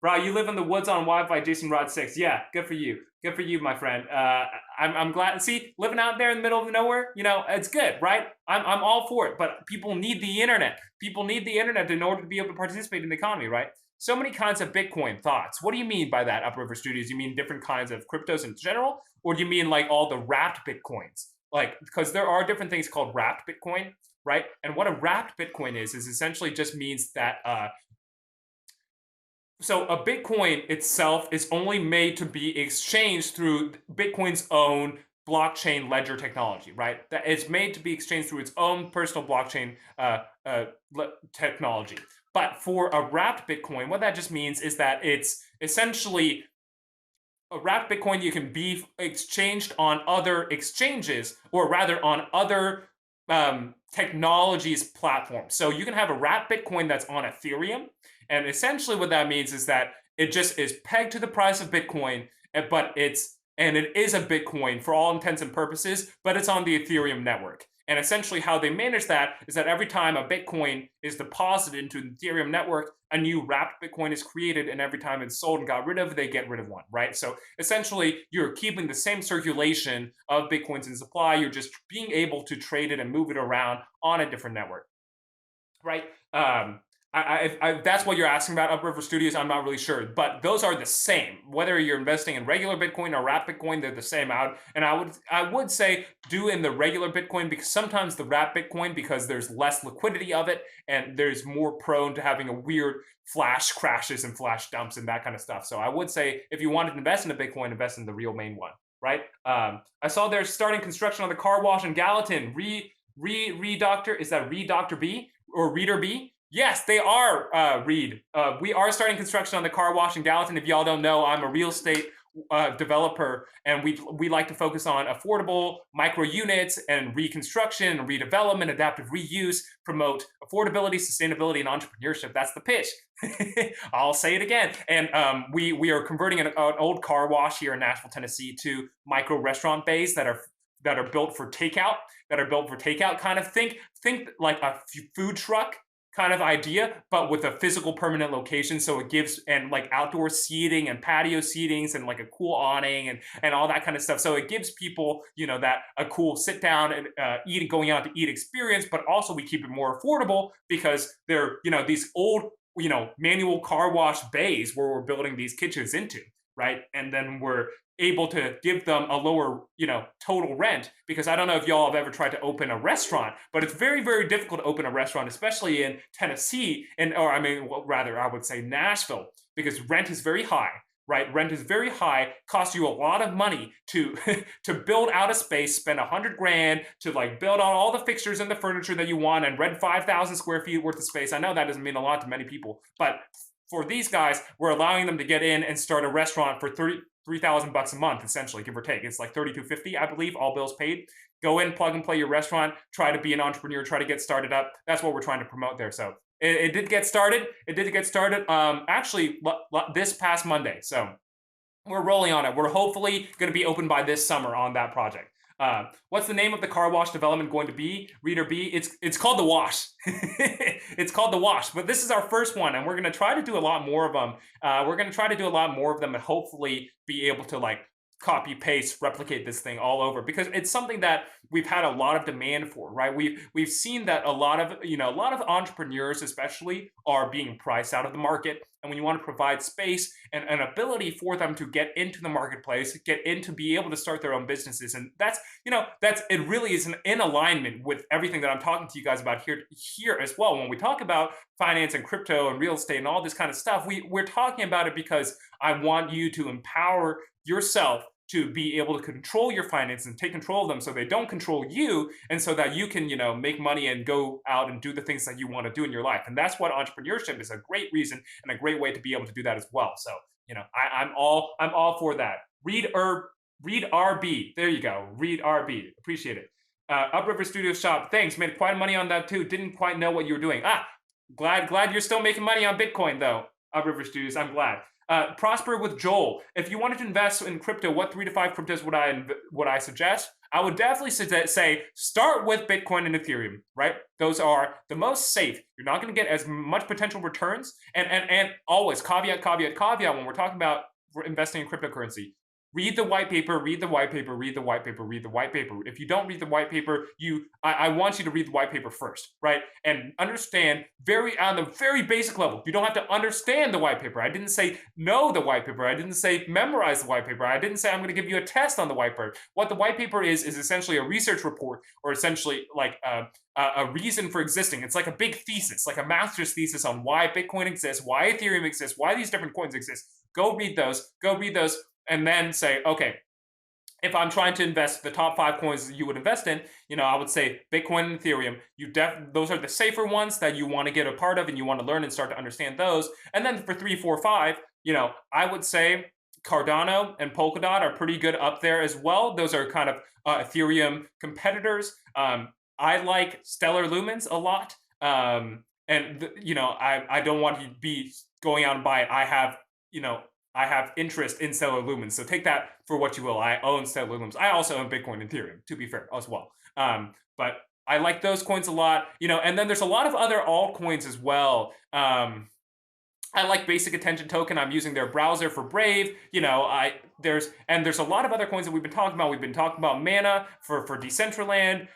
Bro, you live in the woods on Wi-Fi, Jason Rod 6. Yeah, good for you. Good for you, my friend. I'm glad. See, living out there in the middle of nowhere, it's good, right? I'm all for it. But people need the internet. People need the internet in order to be able to participate in the economy, right? So many kinds of Bitcoin thoughts. What do you mean by that, Upriver Studios? You mean different kinds of cryptos in general? Or do you mean like all the wrapped Bitcoins? Like, because there are different things called wrapped Bitcoin, right? And what a wrapped Bitcoin is essentially just means that so a Bitcoin itself is only made to be exchanged through Bitcoin's own blockchain ledger technology, right? That it's made to be exchanged through its own personal blockchain technology. But for a wrapped Bitcoin, what that just means is that it's essentially a wrapped Bitcoin you can be exchanged on other exchanges, or rather on other technologies platforms. So you can have a wrapped Bitcoin that's on Ethereum, and essentially what that means is that it just is pegged to the price of Bitcoin, but it is a Bitcoin for all intents and purposes, but it's on the Ethereum network. And essentially how they manage that is that every time a Bitcoin is deposited into the Ethereum network, a new wrapped Bitcoin is created, and every time it's sold and got rid of, they get rid of one, right? So essentially, you're keeping the same circulation of Bitcoins in supply. You're just being able to trade it and move it around on a different network, right? That's what you're asking about, Upriver Studios. I'm not really sure, but those are the same. Whether you're investing in regular Bitcoin or wrap Bitcoin, they're the same out. And I would say do in the regular Bitcoin, because sometimes the wrap Bitcoin, because there's less liquidity of it and there's more prone to having a weird flash crashes and flash dumps and that kind of stuff. So I would say if you wanted to invest in a Bitcoin, invest in the real main one, right? I saw they're starting construction on the car wash in Gallatin. Doctor, is that Dr. B or Reader B? Yes, they are, Reed. We are starting construction on the car wash in Gallatin. If y'all don't know, I'm a real estate developer, and we like to focus on affordable micro units and reconstruction, redevelopment, adaptive reuse, promote affordability, sustainability, and entrepreneurship. That's the pitch. I'll say it again. And we are converting an old car wash here in Nashville, Tennessee, to micro restaurant bays that are built for takeout. Kind of think like a food truck kind of idea, but with a physical permanent location. So it gives, and like outdoor seating and patio seatings and like a cool awning and all that kind of stuff. So it gives people, that a cool sit down and going out to eat experience, but also we keep it more affordable because they're, these old, manual car wash bays where we're building these kitchens into, right? And then we're able to give them a lower, total rent, because I don't know if y'all have ever tried to open a restaurant, but it's very, very difficult to open a restaurant, especially in Tennessee, I would say Nashville, because rent is very high, right? Rent is very high, costs you a lot of money to to build out a space, spend $100,000 to like build out all the fixtures and the furniture that you want and rent 5,000 square feet worth of space. I know that doesn't mean a lot to many people, but for these guys, we're allowing them to get in and start a restaurant for $3,000 a month, essentially, give or take. It's like $3,250, I believe, all bills paid. Go in, plug and play your restaurant, try to be an entrepreneur, try to get started up. That's what we're trying to promote there. So it did get started. Actually, this past Monday. So we're rolling on it. We're hopefully going to be open by this summer on that project. What's the name of the car wash development going to be? Reader B. It's called The Wash. It's called The Wash. But this is our first one, and we're going to try to do a lot more of them. And hopefully be able to like copy, paste, replicate this thing all over, because it's something that we've had a lot of demand for, right? We've seen that a lot of entrepreneurs especially are being priced out of the market. And when you want to provide space and an ability for them to get into the marketplace, be able to start their own businesses, and it really is in alignment with everything that I'm talking to you guys about here as well. When we talk about finance and crypto and real estate and all this kind of stuff, we're talking about it because I want you to empower yourself to be able to control your finances and take control of them so they don't control you, and so that you can, make money and go out and do the things that you want to do in your life. And that's what entrepreneurship is, a great reason and a great way to be able to do that as well. So, I'm all for that. Read RB. There you go. Read RB. Appreciate it. Upriver Studio Shop. Thanks. Made quite money on that too. Didn't quite know what you were doing. Glad you're still making money on Bitcoin though. Upriver Studios. I'm glad. Prosper with Joel. If you wanted to invest in crypto, what 3 to 5 cryptos would I suggest? I would definitely say start with Bitcoin and Ethereum, right? Those are the most safe. You're not going to get as much potential returns. And always caveat when we're talking about investing in cryptocurrency. Read the white paper, read the white paper, read the white paper, read the white paper. If you don't read the white paper, I want you to read the white paper first, right? And understand on the very basic level. You don't have to understand the white paper. I didn't say know the white paper. I didn't say memorize the white paper. I didn't say I'm going to give you a test on the white paper. What the white paper is essentially a research report, or essentially like a reason for existing. It's like a big thesis, like a master's thesis on why Bitcoin exists, why Ethereum exists, why these different coins exist. Go read those. And then say, okay, if I'm trying to invest the top 5 coins that you would invest in, I would say Bitcoin and Ethereum. Those are the safer ones that you want to get a part of and you want to learn and start to understand those. And then for 3, 4, 5, I would say Cardano and Polkadot are pretty good up there as well. Those are kind of Ethereum competitors. I like Stellar Lumens a lot. I don't want to be going out and buy it. I have interest in Stellar Lumens, so take that for what you will. I own Stellar Lumens. I also own Bitcoin and Ethereum, to be fair, as well. But I like those coins a lot, and then there's a lot of other altcoins as well. I like Basic Attention Token. I'm using their browser for Brave. There's a lot of other coins that we've been talking about. We've been talking about Mana for Decentraland.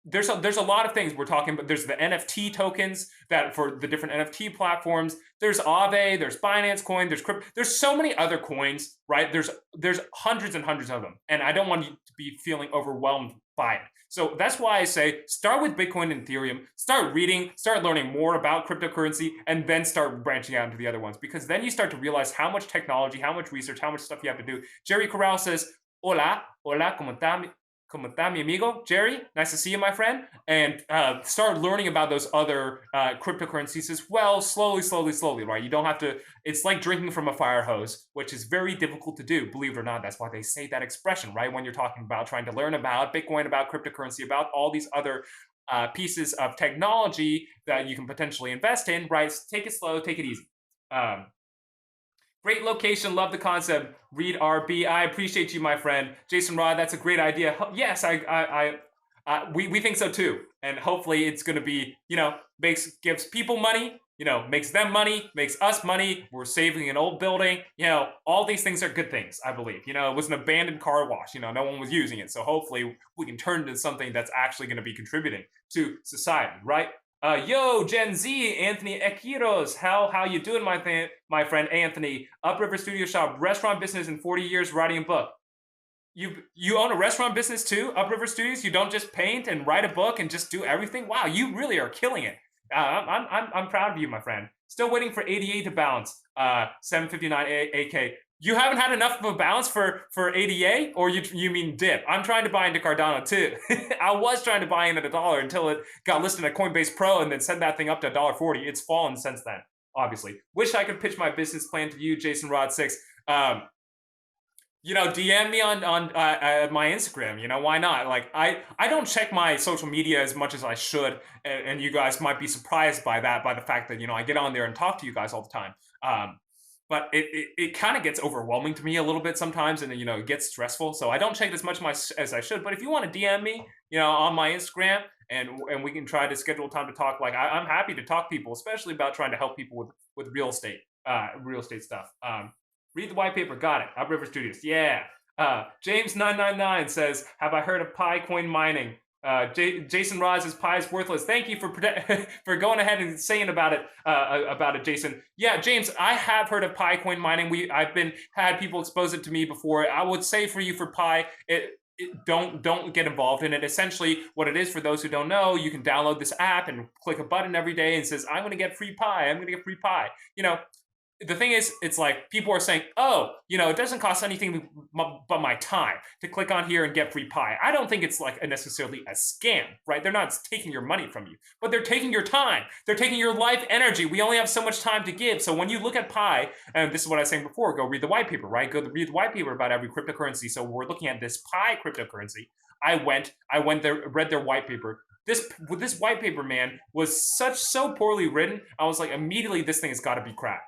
there's a lot of things we're talking about. There's the NFT tokens that for the different NFT platforms. There's Aave, there's Binance Coin, there's crypto. There's so many other coins, right? There's hundreds and hundreds of them, and I don't want you to be feeling overwhelmed by it. So that's why I say start with Bitcoin and Ethereum. Start reading, start learning more about cryptocurrency, and then start branching out into the other ones, because then you start to realize how much technology, how much research, how much stuff you have to do. Jerry Corral says, "Hola, hola, ¿cómo está? ¿Cómo está mi amigo? Jerry, nice to see you, my friend." And start learning about those other cryptocurrencies as well, slowly, right? You don't have to, it's like drinking from a fire hose, which is very difficult to do, believe it or not. That's why they say that expression, right? When you're talking about trying to learn about Bitcoin, about cryptocurrency, about all these other pieces of technology that you can potentially invest in, right? Take it slow, take it easy. Great location, love the concept. Read RB, I appreciate you, my friend. Jason Rod, that's a great idea. Yes, we think so too. And hopefully it's going to be, gives people money, makes them money, makes us money. We're saving an old building. All these things are good things, I believe. It was an abandoned car wash. No one was using it. So hopefully we can turn it into something that's actually going to be contributing to society, right? Yo, Gen Z, Anthony Equiros. How you doing, my friend Anthony? Upriver Studio Shop, restaurant business in 40 years, writing a book. You own a restaurant business too, Upriver Studios? You don't just paint and write a book and just do everything? Wow, you really are killing it. I'm proud of you, my friend. Still waiting for 88 to bounce. 759 AK. You haven't had enough of a bounce for ADA, or you mean dip? I'm trying to buy into Cardano too. I was trying to buy in at $1 until it got listed at Coinbase Pro and then sent that thing up to $1.40. It's fallen since then, obviously. Wish I could pitch my business plan to you, Jason Rod 6. DM me on my Instagram. Why not? Like I don't check my social media as much as I should, and you guys might be surprised by that, by the fact that I get on there and talk to you guys all the time. But it kind of gets overwhelming to me a little bit sometimes, and it gets stressful. So I don't check as much as I should. But if you want to DM me, on my Instagram, and we can try to schedule time to talk. Like I'm happy to talk to people, especially about trying to help people with real estate stuff. Read the white paper. Got it. Upriver Studios. Yeah. James999 says, have I heard of Pi coin mining? Jason Roz says Pi is worthless. Thank you for for going ahead and saying about it, Jason. Yeah, James, I have heard of Pi coin mining. I've had people expose it to me before. I would say for you, for Pi, don't get involved in it. Essentially, what it is, for those who don't know, you can download this app and click a button every day and says, I'm going to get free Pi. I'm going to get free Pi. The thing is, it's like people are saying, oh, it doesn't cost anything but my time to click on here and get free Pi. I don't think it's like necessarily a scam, right? They're not taking your money from you, but they're taking your time. They're taking your life energy. We only have so much time to give. So when you look at Pi, and this is what I was saying before, go read the white paper, right? Go read the white paper about every cryptocurrency. So we're looking at this Pi cryptocurrency. I went there, read their white paper. This white paper, man, was so poorly written. I was like, immediately, this thing has got to be crap.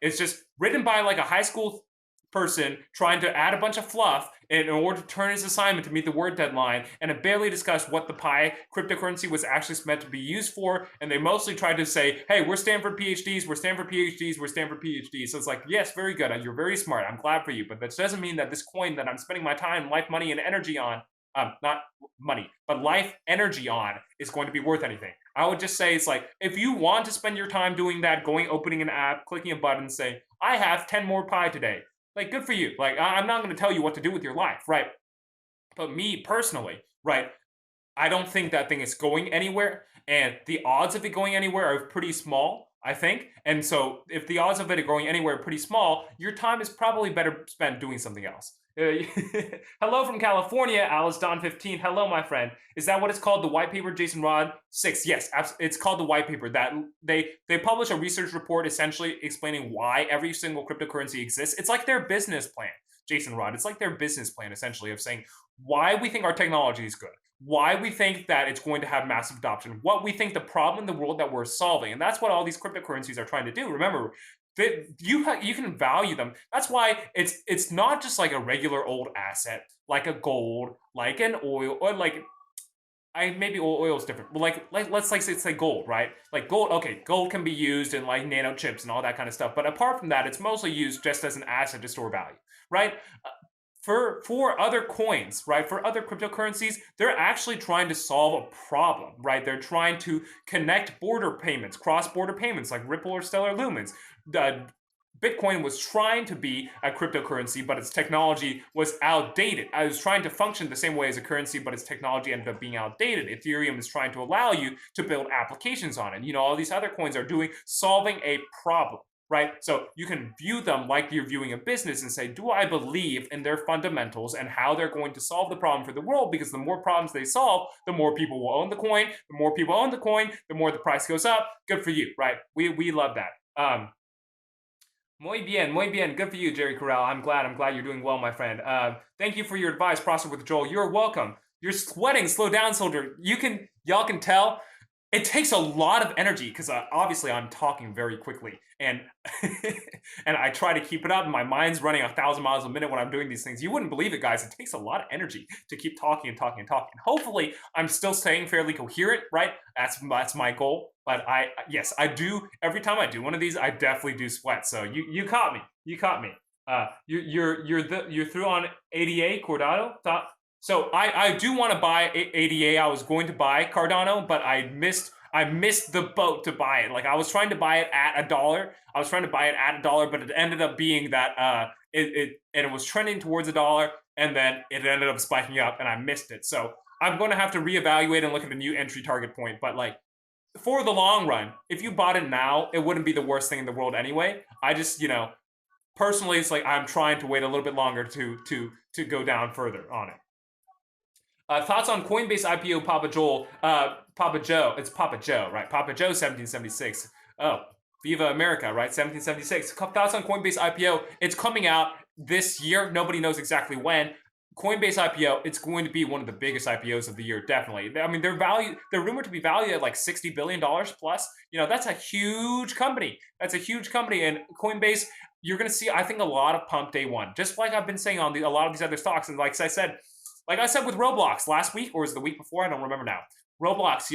It's just written by like a high school person trying to add a bunch of fluff in order to turn his assignment to meet the word deadline, and it barely discussed what the Pi cryptocurrency was actually meant to be used for. And they mostly tried to say, hey, we're Stanford PhDs, we're Stanford PhDs, we're Stanford PhDs. So it's like, yes, very good, you're very smart, I'm glad for you, but that doesn't mean that this coin that I'm spending my time, life, money, and energy on, not money, but life energy on, is going to be worth anything. I would just say, it's like, if you want to spend your time doing that, opening an app, clicking a button, saying, I have 10 more Pi today. Like, good for you. Like, I'm not going to tell you what to do with your life, right? But me personally, right, I don't think that thing is going anywhere. And the odds of it going anywhere are pretty small, I think. And so if the odds of it going anywhere are pretty small, your time is probably better spent doing something else. Hello from California, Alice Don 15. Hello, my friend. Is that what it's called? The white paper, Jason Rod 6? Yes, it's called the white paper. That they publish a research report essentially explaining why every single cryptocurrency exists. It's like their business plan, Jason Rod. It's like their business plan, essentially, of saying why we think our technology is good, why we think that it's going to have massive adoption, what we think the problem in the world that we're solving. And that's what all these cryptocurrencies are trying to do. Remember, you can value them. That's why it's not just like a regular old asset, like a gold, like an oil, or like maybe oil is different, but let's say gold, right? Like gold, okay, gold can be used in like nano chips and all that kind of stuff. But apart from that, it's mostly used just as an asset to store value, right? for other coins, right? For other cryptocurrencies, they're actually trying to solve a problem, right? They're trying to connect border payments, cross-border payments like Ripple or Stellar Lumens. Bitcoin was trying to be a cryptocurrency, but its technology was outdated. I was trying to function the same way as a currency, but its technology ended up being outdated. Ethereum is trying to allow you to build applications on it. You know, all these other coins are solving a problem, right? So you can view them like you're viewing a business and say, do I believe in their fundamentals and how they're going to solve the problem for the world? Because the more problems they solve, the more people will own the coin. The more people own the coin, the more the price goes up. Good for you, right? We love that. Muy bien, muy bien. Good for you, Jerry Corral. I'm glad you're doing well, my friend. Thank you for your advice, Prosper with Joel. You're welcome. You're sweating. Slow down, soldier. Y'all can tell it takes a lot of energy because obviously I'm talking very quickly and and I try to keep it up. My mind's running 1,000 miles a minute when I'm doing these things. You wouldn't believe it, guys. It takes a lot of energy to keep talking and talking and talking. Hopefully, I'm still staying fairly coherent, right? That's my goal. But yes, I do. Every time I do one of these, I definitely do sweat. So you caught me. You caught me. You're through on ADA Cordado. So I do want to buy ADA. I was going to buy Cardano, but I missed the boat to buy it. Like I was trying to buy it at $1. I was trying to buy it at $1, but it ended up being that it was trending towards $1, and then it ended up spiking up, and I missed it. So I'm going to have to reevaluate and look at a new entry target point. But like for the long run, if you bought it now, it wouldn't be the worst thing in the world anyway. I just personally, it's like I'm trying to wait a little bit longer to go down further on it. Thoughts on Coinbase IPO, Papa Joel? Papa Joe. It's Papa Joe, right? Papa Joe, 1776. Oh, Viva America, right? 1776. Thoughts on Coinbase IPO? It's coming out this year. Nobody knows exactly when. Coinbase IPO, it's going to be one of the biggest IPOs of the year, definitely. I mean, they're rumored to be valued at like $60 billion plus. That's a huge company. That's a huge company. And Coinbase, you're going to see, I think, a lot of pump day one, just like I've been saying on a lot of these other stocks. And like I said with Roblox last week, or was it the week before? I don't remember now. Roblox,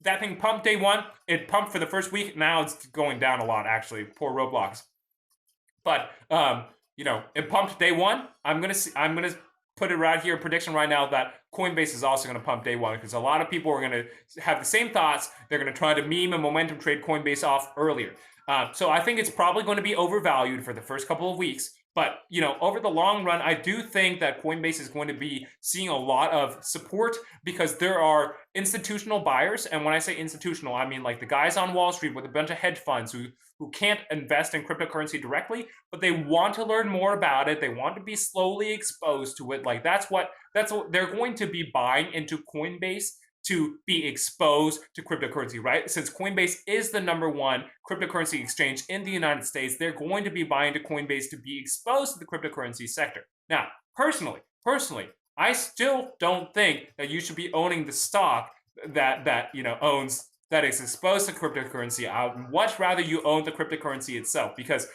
that thing pumped day one. It pumped for the first week. Now it's going down a lot, actually. Poor Roblox. But, it pumped day one. I'm gonna put it right here, prediction right now that Coinbase is also going to pump day one because a lot of people are going to have the same thoughts. They're going to try to meme and momentum trade Coinbase off earlier. So I think it's probably going to be overvalued for the first couple of weeks. But, over the long run, I do think that Coinbase is going to be seeing a lot of support because there are institutional buyers. And when I say institutional, I mean like the guys on Wall Street with a bunch of hedge funds who can't invest in cryptocurrency directly, but they want to learn more about it. They want to be slowly exposed to it. Like that's what they're going to be buying into Coinbase to be exposed to cryptocurrency, right? Since Coinbase is the #1 cryptocurrency exchange in the United States, they're going to be buying to Coinbase to be exposed to the cryptocurrency sector. Now, personally, I still don't think that you should be owning the stock that is exposed to cryptocurrency. I would much rather you own the cryptocurrency itself because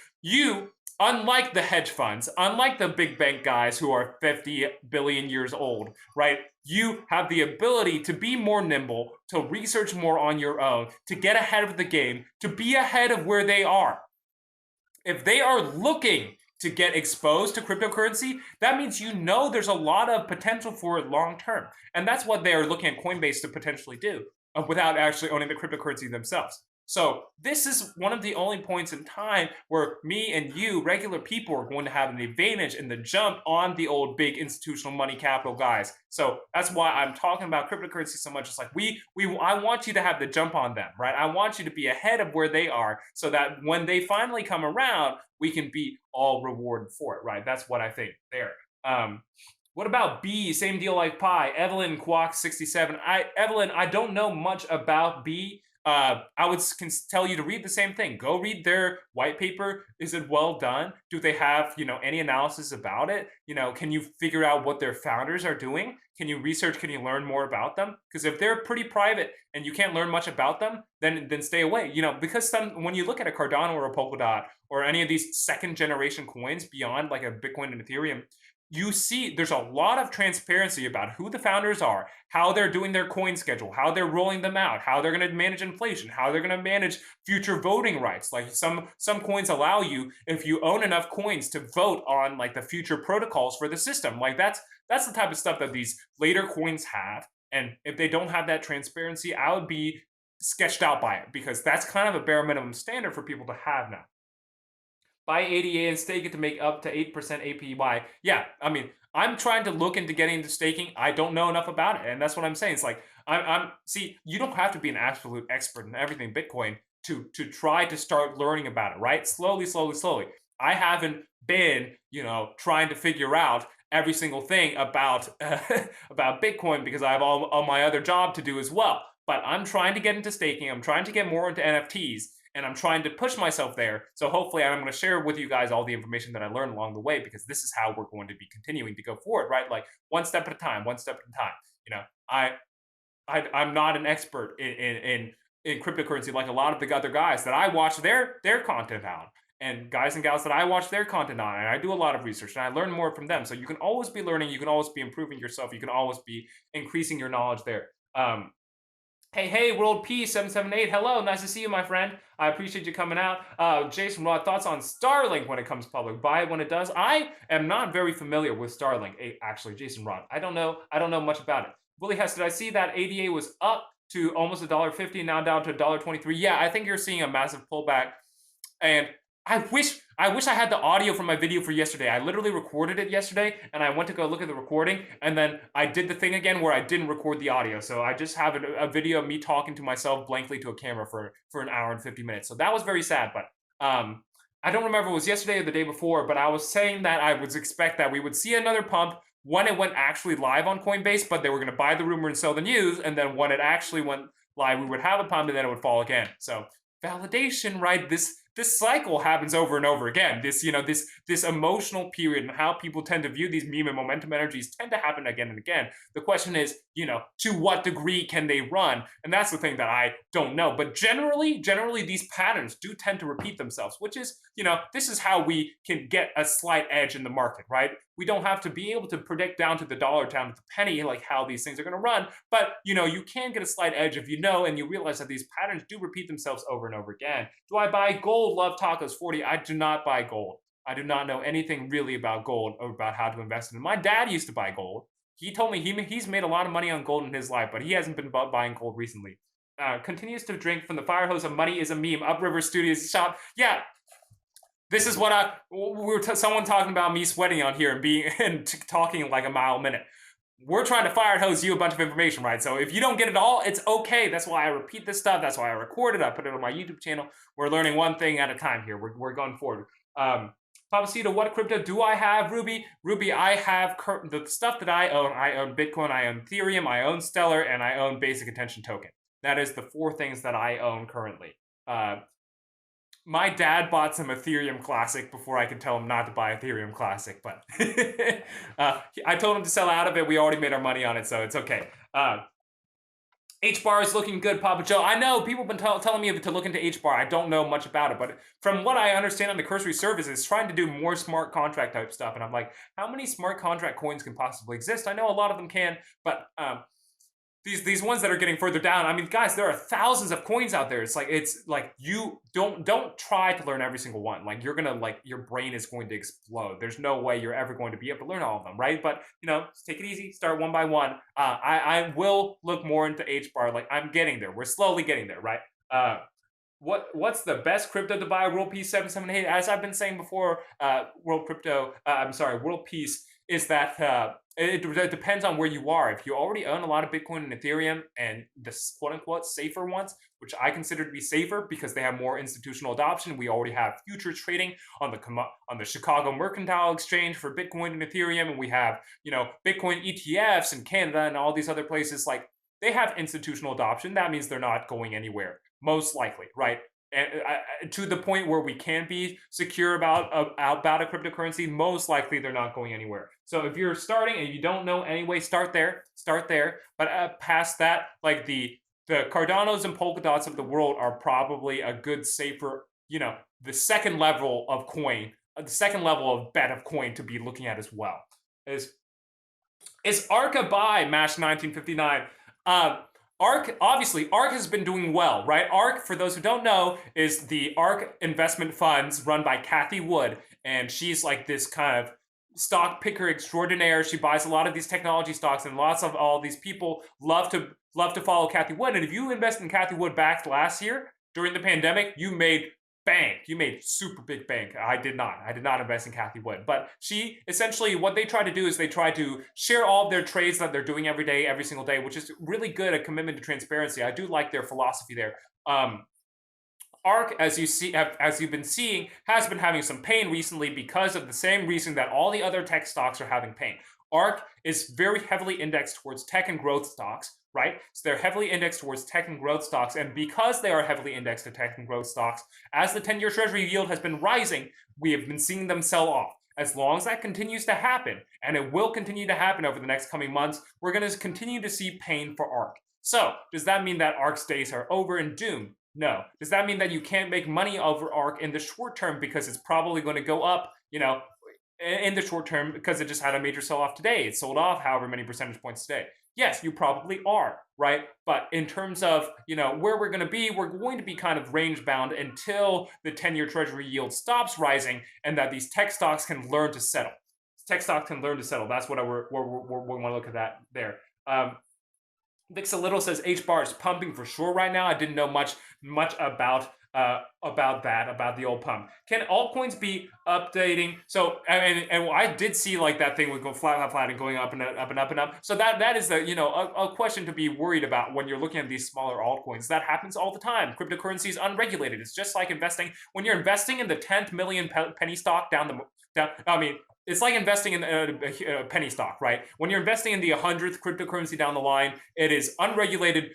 unlike the hedge funds, unlike the big bank guys who are 50 billion years old, right? You have the ability to be more nimble, to research more on your own, to get ahead of the game, to be ahead of where they are. If they are looking to get exposed to cryptocurrency, that means there's a lot of potential for it long term. And that's what they are looking at Coinbase to potentially do without actually owning the cryptocurrency themselves. So this is one of the only points in time where me and you, regular people, are going to have an advantage in the jump on the old big institutional money capital guys. So that's why I'm talking about cryptocurrency so much. It's like I want you to have the jump on them, right? I want you to be ahead of where they are so that when they finally come around, we can be all rewarded for it, right? That's what I think there. What about B? Same deal like Pi. Evelyn Quack 67. Evelyn, I don't know much about B. I would tell you to read the same thing. Go read their white paper. Is it well done? Do they have, any analysis about it? Can you figure out what their founders are doing? Can you research? Can you learn more about them? Because if they're pretty private and you can't learn much about them, then stay away. Because when you look at a Cardano or a Polkadot or any of these second generation coins beyond like a Bitcoin and Ethereum, you see there's a lot of transparency about who the founders are, how they're doing their coin schedule, how they're rolling them out, how they're going to manage inflation, how they're going to manage future voting rights. Like some coins allow you, if you own enough coins, to vote on like the future protocols for the system. Like that's the type of stuff that these later coins have. And if they don't have that transparency, I would be sketched out by it, because that's kind of a bare minimum standard for people to have now. Buy ADA and stake it to make up to 8% APY. Yeah, I mean, I'm trying to look into getting into staking. I don't know enough about it, and that's what I'm saying. It's like I'm see, you don't have to be an absolute expert in everything Bitcoin to try to start learning about it, right? Slowly, slowly, slowly. I haven't been, trying to figure out every single thing about about Bitcoin, because I have all my other job to do as well. But I'm trying to get into staking. I'm trying to get more into NFTs, and I'm trying to push myself there. So hopefully I'm going to share with you guys all the information that I learned along the way, because this is how we're going to be continuing to go forward, right? Like one step at a time, one step at a time. I'm not an expert in cryptocurrency like a lot of the other guys that I watch their content on, and guys and gals that I watch their content on, and I do a lot of research and I learn more from them. So you can always be learning, you can always be improving yourself, you can always be increasing your knowledge there. Hey, World Peace 778. Hello, nice to see you, my friend. I appreciate you coming out. Jason, what thoughts on Starlink when it comes public? Buy it when it does. I am not very familiar with Starlink. Actually, Jason Rod, I don't know much about it. Willie Hess, did I see that ADA was up to almost $1.50, now down to $1.23? Yeah, I think you're seeing a massive pullback, and I wish I had the audio from my video for yesterday. I literally recorded it yesterday, and I went to go look at the recording, and then I did the thing again where I didn't record the audio. So I just have a video of me talking to myself blankly to a camera for an hour and 50 minutes. So that was very sad, but I don't remember if it was yesterday or the day before, but I was saying that I would expect that we would see another pump when it went actually live on Coinbase, but they were going to buy the rumor and sell the news, and then when it actually went live, we would have a pump, and then it would fall again. So validation, right? This cycle happens over and over again. This emotional period and how people tend to view these meme and momentum energies tend to happen again and again. The question is, to what degree can they run? And that's the thing that I don't know. But generally these patterns do tend to repeat themselves, which is, this is how we can get a slight edge in the market, right? We don't have to be able to predict down to the dollar, down to the penny, like how these things are going to run. But, you can get a slight edge if you know and you realize that these patterns do repeat themselves over and over again. Do I buy gold? Love Tacos 40. I do not buy gold. I do not know anything really about gold or about how to invest in it. My dad used to buy gold. He told me he's made a lot of money on gold in his life, but he hasn't been buying gold recently. Continues to drink from the fire hose of money is a meme. Upriver Studios shop. Yeah. This is what someone talking about me sweating on here and talking like a mile a minute. We're trying to fire hose you a bunch of information, right? So if you don't get it all, it's okay. That's why I repeat this stuff. That's why I record it. I put it on my YouTube channel. We're learning one thing at a time here. We're going forward. Papacito, what crypto do I have? Ruby, I have the stuff that I own. I own Bitcoin, I own Ethereum, I own Stellar, and I own Basic Attention Token. That is the 4 things that I own currently. My dad bought some Ethereum Classic before I could tell him not to buy Ethereum Classic, but I told him to sell out of it. We already made our money on it, so it's okay. H-bar is looking good, Papa Joe. I know people have been telling me to look into H-bar. I don't know much about it, but from what I understand on the cursory service, it's trying to do more smart contract type stuff. And I'm like, how many smart contract coins can possibly exist? I know a lot of them can, but these ones that are getting further down, I mean, guys, there are thousands of coins out there. It's like you don't try to learn every single one. Like you're gonna your brain is going to explode. There's no way you're ever going to be able to learn all of them, right? But just take it easy, start one by one. I will look more into H-bar. Like I'm getting there. We're slowly getting there, right? What's the best crypto to buy? World Peace 778. As I've been saying before, World Peace is that it depends on where you are. If you already own a lot of Bitcoin and Ethereum and the quote-unquote safer ones, which I consider to be safer because they have more institutional adoption. We already have futures trading on the Chicago Mercantile Exchange for Bitcoin and Ethereum, and we have Bitcoin ETFs in Canada and all these other places. Like they have institutional adoption. That means they're not going anywhere, most likely, right? And to the point where we can be secure about a cryptocurrency, most likely they're not going anywhere. So if you're starting and you don't know anyway, start there. But past that, like the Cardanos and Polkadots of the world are probably a good, safer, the second level of coin, the second level of bet of coin to be looking at as well. Is ARK a buy? Mash 1959. ARK, obviously, ARK has been doing well, right? ARK, for those who don't know, is the ARK investment funds run by Cathie Wood, and she's like this kind of stock picker extraordinaire. She buys a lot of these technology stocks, and lots of all these people love to follow Cathie Wood. And if you invest in Cathie Wood back last year during the pandemic, you made bank. You made super big bank. I did not. I did not invest in Cathie Wood. But she essentially, what they try to do is they try to share all of their trades that they're doing every day, every single day, which is really good, a commitment to transparency. I do like their philosophy there. ARK, as you've been seeing, has been having some pain recently because of the same reason that all the other tech stocks are having pain. ARK is very heavily indexed towards tech and growth stocks, right? So they're heavily indexed towards tech and growth stocks, and because they are heavily indexed to tech and growth stocks, as the 10-year Treasury yield has been rising, we have been seeing them sell off. As long as that continues to happen, and it will continue to happen over the next coming months, we're going to continue to see pain for ARK. So, does that mean that ARK's days are over and doomed? No. Does that mean that you can't make money over ARK in the short term because it's probably going to go up, in the short term because it just had a major sell-off today? It sold off however many percentage points today. Yes, you probably are, right? But in terms of, where we're going to be kind of range bound until the 10-year Treasury yield stops rising and that these tech stocks can learn to settle. Tech stocks can learn to settle. That's what we want to look at that there. Vix a Little says H-bar is pumping for sure right now. I didn't know much about the old pump. Can altcoins be updating? So and I did see like that thing would go flat and going up and up and up and up. So that is a question to be worried about when you're looking at these smaller altcoins. That happens all the time. Cryptocurrency is unregulated. It's just like investing when you're investing in the 10th million penny stock it's like investing in a penny stock, right? When you're investing in the 100th cryptocurrency down the line, it is unregulated.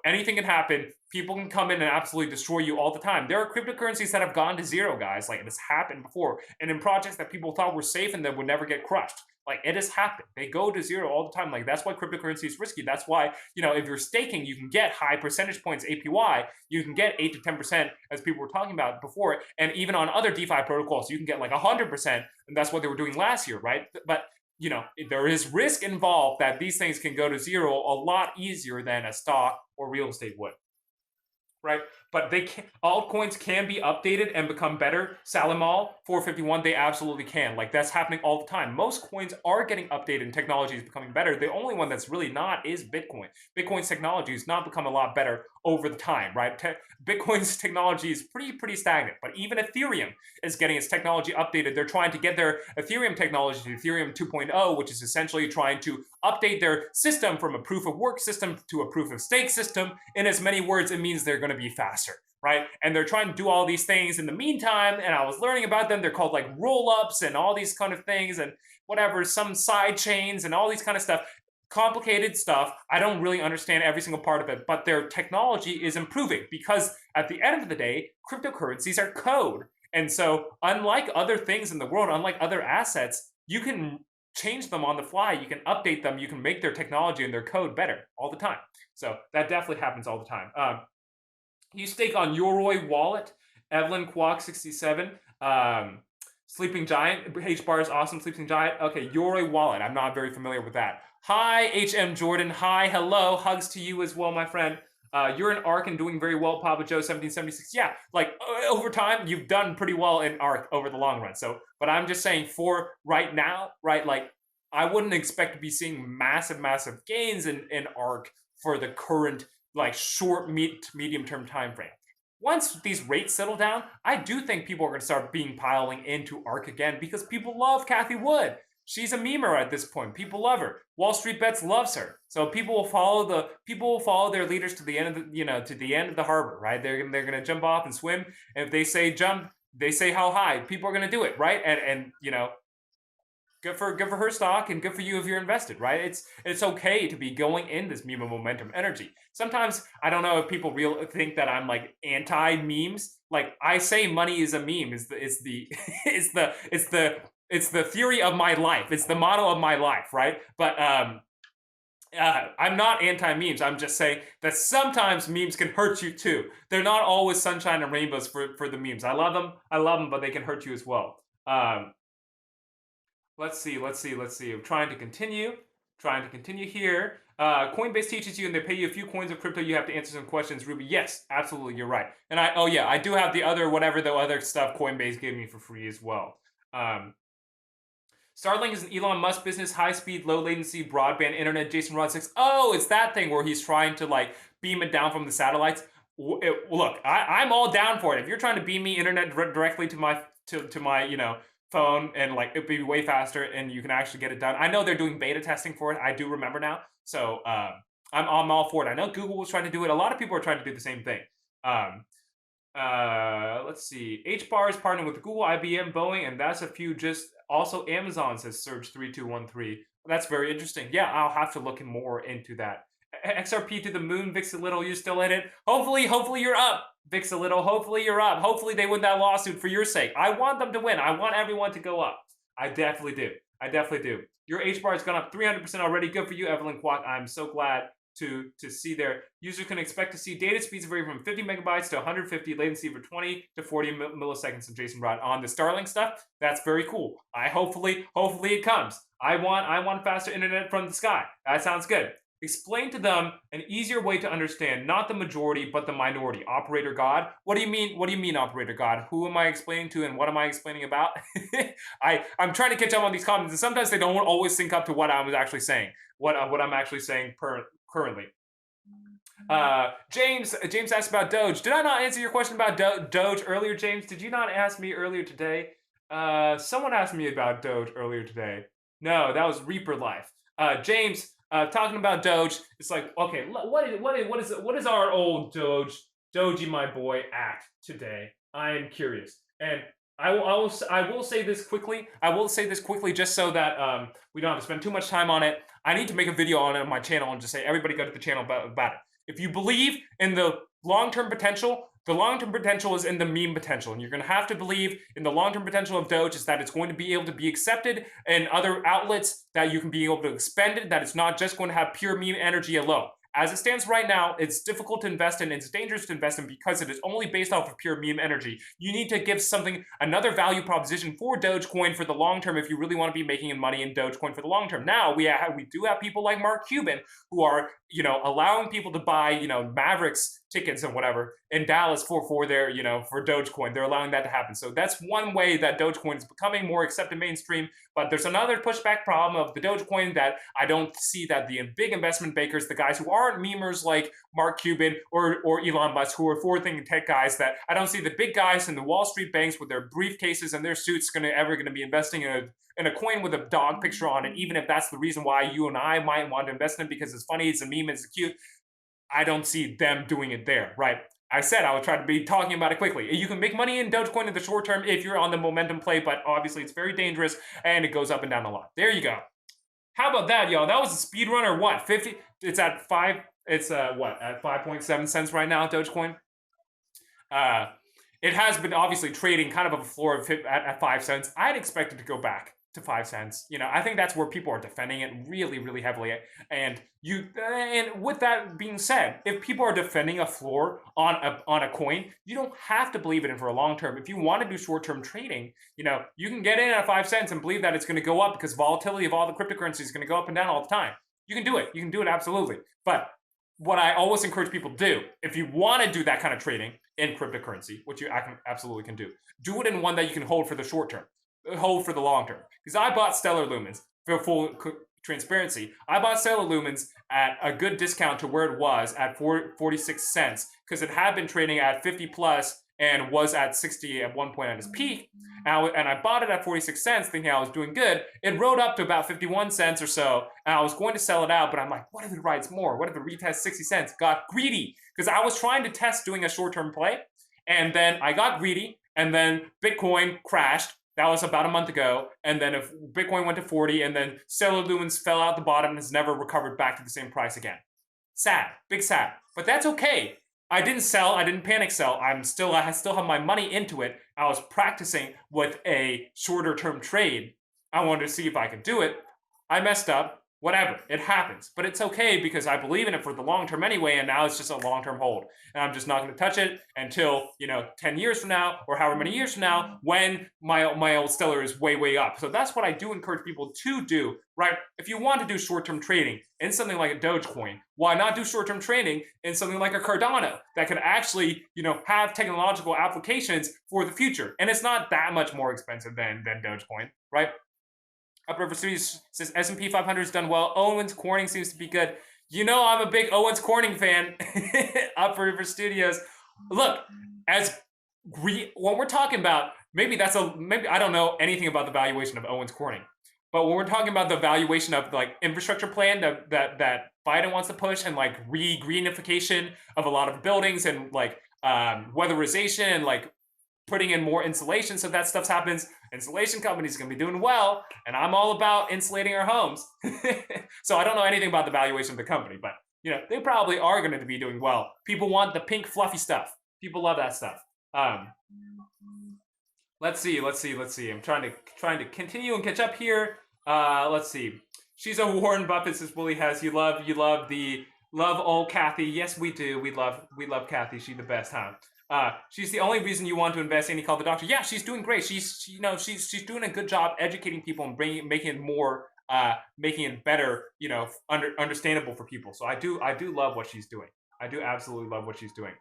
Anything can happen. People can come in and absolutely destroy you all the time. There are cryptocurrencies that have gone to zero, guys. Like, it has happened before. And in projects that people thought were safe and that would never get crushed. Like, it has happened. They go to zero all the time. Like, that's why cryptocurrency is risky. That's why, if you're staking, you can get high percentage points APY. You can get 8 to 10%, as people were talking about before. And even on other DeFi protocols, you can get like 100%. And that's what they were doing last year, right? But, there is risk involved that these things can go to zero a lot easier than a stock or real estate would. Right? But altcoins can be updated and become better. Salimal 451, they absolutely can. Like, that's happening all the time. Most coins are getting updated and technology is becoming better. The only one that's really not is Bitcoin. Bitcoin's technology has not become a lot better over the time, right? Bitcoin's technology is pretty stagnant. But even Ethereum is getting its technology updated. They're trying to get their Ethereum technology to Ethereum 2.0, which is essentially trying to update their system from a proof of work system to a proof of stake system. In as many words, it means they're going to be faster, right? And they're trying to do all these things in the meantime, and I was learning about them. They're called like roll-ups and all these kind of things and whatever, some side chains and all these kind of stuff. Complicated stuff. I don't really understand every single part of it, but their technology is improving because at the end of the day, cryptocurrencies are code. And so unlike other things in the world, unlike other assets, you can change them on the fly. You can update them. You can make their technology and their code better all the time. So that definitely happens all the time. You stake on Yoroi Wallet, Evelyn Quack 67, Sleeping Giant, H-bar is awesome, Sleeping Giant. Okay, Yoroi Wallet, I'm not very familiar with that. Hi, HM Jordan. Hi, hello, hugs to you as well, my friend. You're in ARK and doing very well, Papa Joe 1776. Yeah, like over time, you've done pretty well in ARK over the long run. So, but I'm just saying for right now, right, like I wouldn't expect to be seeing massive gains in ARK for the current like short, medium-term time frame. Once these rates settle down, I do think people are going to start piling into ARK again because people love Cathie Wood. She's a memer at this point. People love her. Wall Street Bets loves her. So people will follow their leaders to the end of the end of the harbor, right? They're going to jump off and swim. And if they say jump, they say how high. People are going to do it, right? And good for her stock and good for you if you're invested, right? It's okay to be going in this meme momentum energy. Sometimes I don't know if people think that I'm like anti memes. Like I say, money is a meme. It's the theory of my life. It's the motto of my life, right? But I'm not anti-memes. I'm just saying that sometimes memes can hurt you too. They're not always sunshine and rainbows for the memes. I love them, but they can hurt you as well. Let's see. I'm trying to continue. Here. Coinbase teaches you, and they pay you a few coins of crypto. You have to answer some questions. Ruby, yes, absolutely, you're right. And I do have the other stuff Coinbase gave me for free as well. Starlink is an Elon Musk business, high speed, low latency, broadband internet. Jason Rod 6. Oh, it's that thing where he's trying to like beam it down from the satellites. Look, I'm all down for it. If you're trying to beam me internet directly to my phone, and like it'd be way faster and you can actually get it done. I know they're doing beta testing for it. I do remember now. So I'm all for it. I know Google was trying to do it. A lot of people are trying to do the same thing. Let's see. HBAR is partnering with Google, IBM, Boeing, and that's a few. Just also Amazon, says Surge3213. That's very interesting. Yeah, I'll have to look more into that. XRP to the moon, Vix a little. You still in it? Hopefully you're up, Vix a little. Hopefully you're up. Hopefully they win that lawsuit for your sake. I want them to win. I want everyone to go up. I definitely do. Your HBAR has gone up 300% already. Good for you, Evelyn Kwok. I'm so glad to see there. Users can expect to see data speeds vary from 50 megabytes to 150, latency for 20 to 40 milliseconds. From Jason Rod on the Starlink stuff. That's very cool. Hopefully it comes. I want faster internet from the sky. That sounds good. Explain to them an easier way to understand, not the majority, but the minority. Operator God. What do you mean? What do you mean, Operator God? Who am I explaining to, and what am I explaining about? I'm trying to catch up on these comments, and sometimes they don't always sync up to what I was actually saying. What I'm actually saying currently. James asked about Doge. Did I not answer your question about Doge earlier, James? Did you not ask me earlier today? Someone asked me about Doge earlier today. No, that was Reaper Life. James. Talking about Doge, it's like, okay, what is our old Doge, my boy, at today? I am curious, and I will say this quickly. Just so that we don't have to spend too much time on it. I need to make a video on it on my channel and just say everybody go to the channel about it. If you believe in the long-term potential, the long-term potential is in the meme potential, and you're going to have to believe in the long-term potential of Doge is that it's going to be able to be accepted in other outlets, that you can be able to expend it, that it's not just going to have pure meme energy alone. As it stands right now, it's difficult to invest in, it's dangerous to invest in because it is only based off of pure meme energy. You need to give something, another value proposition for Dogecoin for the long term if you really want to be making money in Dogecoin for the long term. Now, we do have people like Mark Cuban who are, allowing people to buy, Mavericks tickets and whatever in Dallas for their, for Dogecoin. They're allowing that to happen. So that's one way that Dogecoin is becoming more accepted mainstream. But there's another pushback problem of the Dogecoin that I don't see that the big investment bankers, the guys who aren't memers like Mark Cuban or Elon Musk, who are forward-thinking tech guys, that I don't see the big guys in the Wall Street banks with their briefcases and their suits ever going to be investing in a coin with a dog picture on it, even if that's the reason why you and I might want to invest in it because it's funny, it's a meme, it's cute. I don't see them doing it there, right? I said I would try to be talking about it quickly. You can make money in Dogecoin in the short term if you're on the momentum play, but obviously it's very dangerous and it goes up and down a lot. There you go. How about that, y'all? That was a speed run or what? 50? It's at 5. It's at 5.7 cents right now, Dogecoin. It has been obviously trading kind of a floor of at 5 cents. I'd expect it to go back to 5 cents. I think that's where people are defending it really, really heavily. And with that being said, if people are defending a floor on a coin, you don't have to believe it in for a long term. If you want to do short term trading, you can get in at 5 cents and believe that it's going to go up because volatility of all the cryptocurrencies is going to go up and down all the time. You can do it. You can do it absolutely. But what I always encourage people to do, if you want to do that kind of trading in cryptocurrency, which you absolutely can do it in one that you can hold for the short term. Hold for the long term. Because I bought Stellar Lumens, for full transparency. I bought Stellar Lumens at a good discount to where it was at 46 cents because it had been trading at 50 plus and was at 60 at one point at its peak. And I bought it at 46 cents thinking I was doing good. It rode up to about 51 cents or so, and I was going to sell it out, but I'm like, what if it rides more? What if it retests 60 cents? Got greedy because I was trying to test doing a short-term play, and then I got greedy, and then Bitcoin crashed. That was about a month ago. And then if Bitcoin went to 40 and then Stellar Lumens fell out the bottom and has never recovered back to the same price again. Sad, big sad. But that's okay. I didn't sell. I didn't panic sell. I still have my money into it. I was practicing with a shorter term trade. I wanted to see if I could do it. I messed up. Whatever, it happens. But it's okay because I believe in it for the long term anyway, and now it's just a long term hold. And I'm just not going to touch it until, 10 years from now or however many years from now when my old stellar is way, way up. So that's what I do encourage people to do, right? If you want to do short term trading in something like a Dogecoin, why not do short term trading in something like a Cardano that could actually, have technological applications for the future? And it's not that much more expensive than Dogecoin, right? Upriver Studios says S&P 500 has done well. Owens Corning seems to be good. I'm a big Owens Corning fan. Upriver Studios. Look, when we're talking about, maybe I don't know anything about the valuation of Owens Corning, but when we're talking about the valuation of like infrastructure plan that Biden wants to push and like greenification of a lot of buildings and like weatherization and like putting in more insulation so that stuff happens, insulation companies going to be doing well, and I'm all about insulating our homes. So I don't know anything about the valuation of the company, but they probably are going to be doing well. People want the pink fluffy stuff. People love that stuff. Let's see. I'm trying to continue and catch up here. Let's see. She's a Warren Buffett, says Willie has. You love old Kathy. Yes, we do. We love Kathy. She's the best, huh? She's the only reason you want to invest in. He called the doctor. Yeah, she's doing great. She's doing a good job educating people and making it more, making it better, understandable for people. So I do love what she's doing. I do absolutely love what she's doing.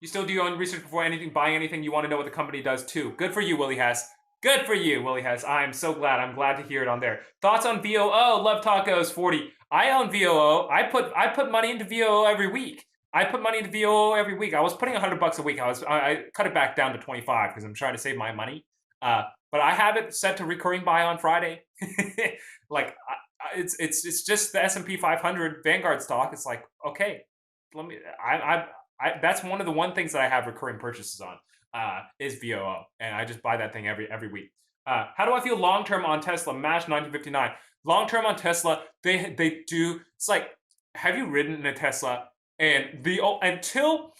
You still do your own research before buying anything. You want to know what the company does too. Good for you, Willie Hess. Good for you, Willie Hess. I'm so glad. I'm glad to hear it on there. Thoughts on VOO? Love Tacos 40. I own VOO. I put money into VOO every week. I was putting $100 a week. I cut it back down to 25 because I'm trying to save my money. But I have it set to recurring buy on Friday. Like it's just the S&P 500 Vanguard stock. It's like, okay, that's one of the things that I have recurring purchases on is VOO, and I just buy that thing every week. How do I feel long term on Tesla? MASH 1959. Long term on Tesla, they do. It's like, have you ridden in a Tesla? And until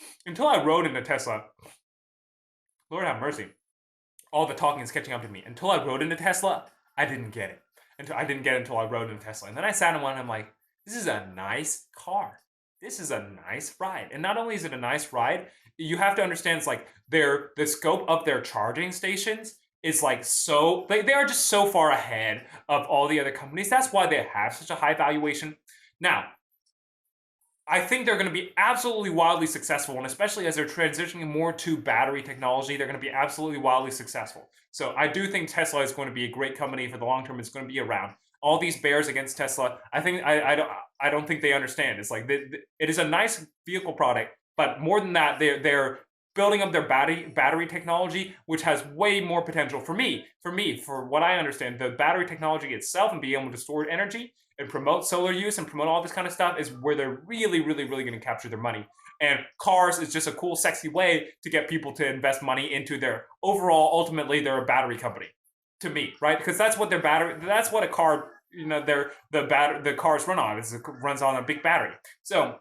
I rode in a Tesla, Lord have mercy, all the talking is catching up to me. Until I rode in a Tesla, I didn't get it. Until I rode in a Tesla, and then I sat in one, and I'm like, this is a nice car. This is a nice ride. And not only is it a nice ride, you have to understand it's like the scope of their charging stations is like so, they are just so far ahead of all the other companies. That's why they have such a high valuation. Now, I think they're going to be absolutely wildly successful, and especially as they're transitioning more to battery technology, they're going to be absolutely wildly successful. So I do think Tesla is going to be a great company for the long term. It's going to be around. All these bears against Tesla, I don't think they understand. It's like it is a nice vehicle product, but more than that, they're building up their battery technology, which has way more potential for what I understand. The battery technology itself and being able to store energy and promote solar use and promote all this kind of stuff is where they're really, really, really going to capture their money. And cars is just a cool, sexy way to get people to invest money into their overall. Ultimately, they're a battery company, to me, right? Because that's what that's what a car, the cars run on. It runs on a big battery. So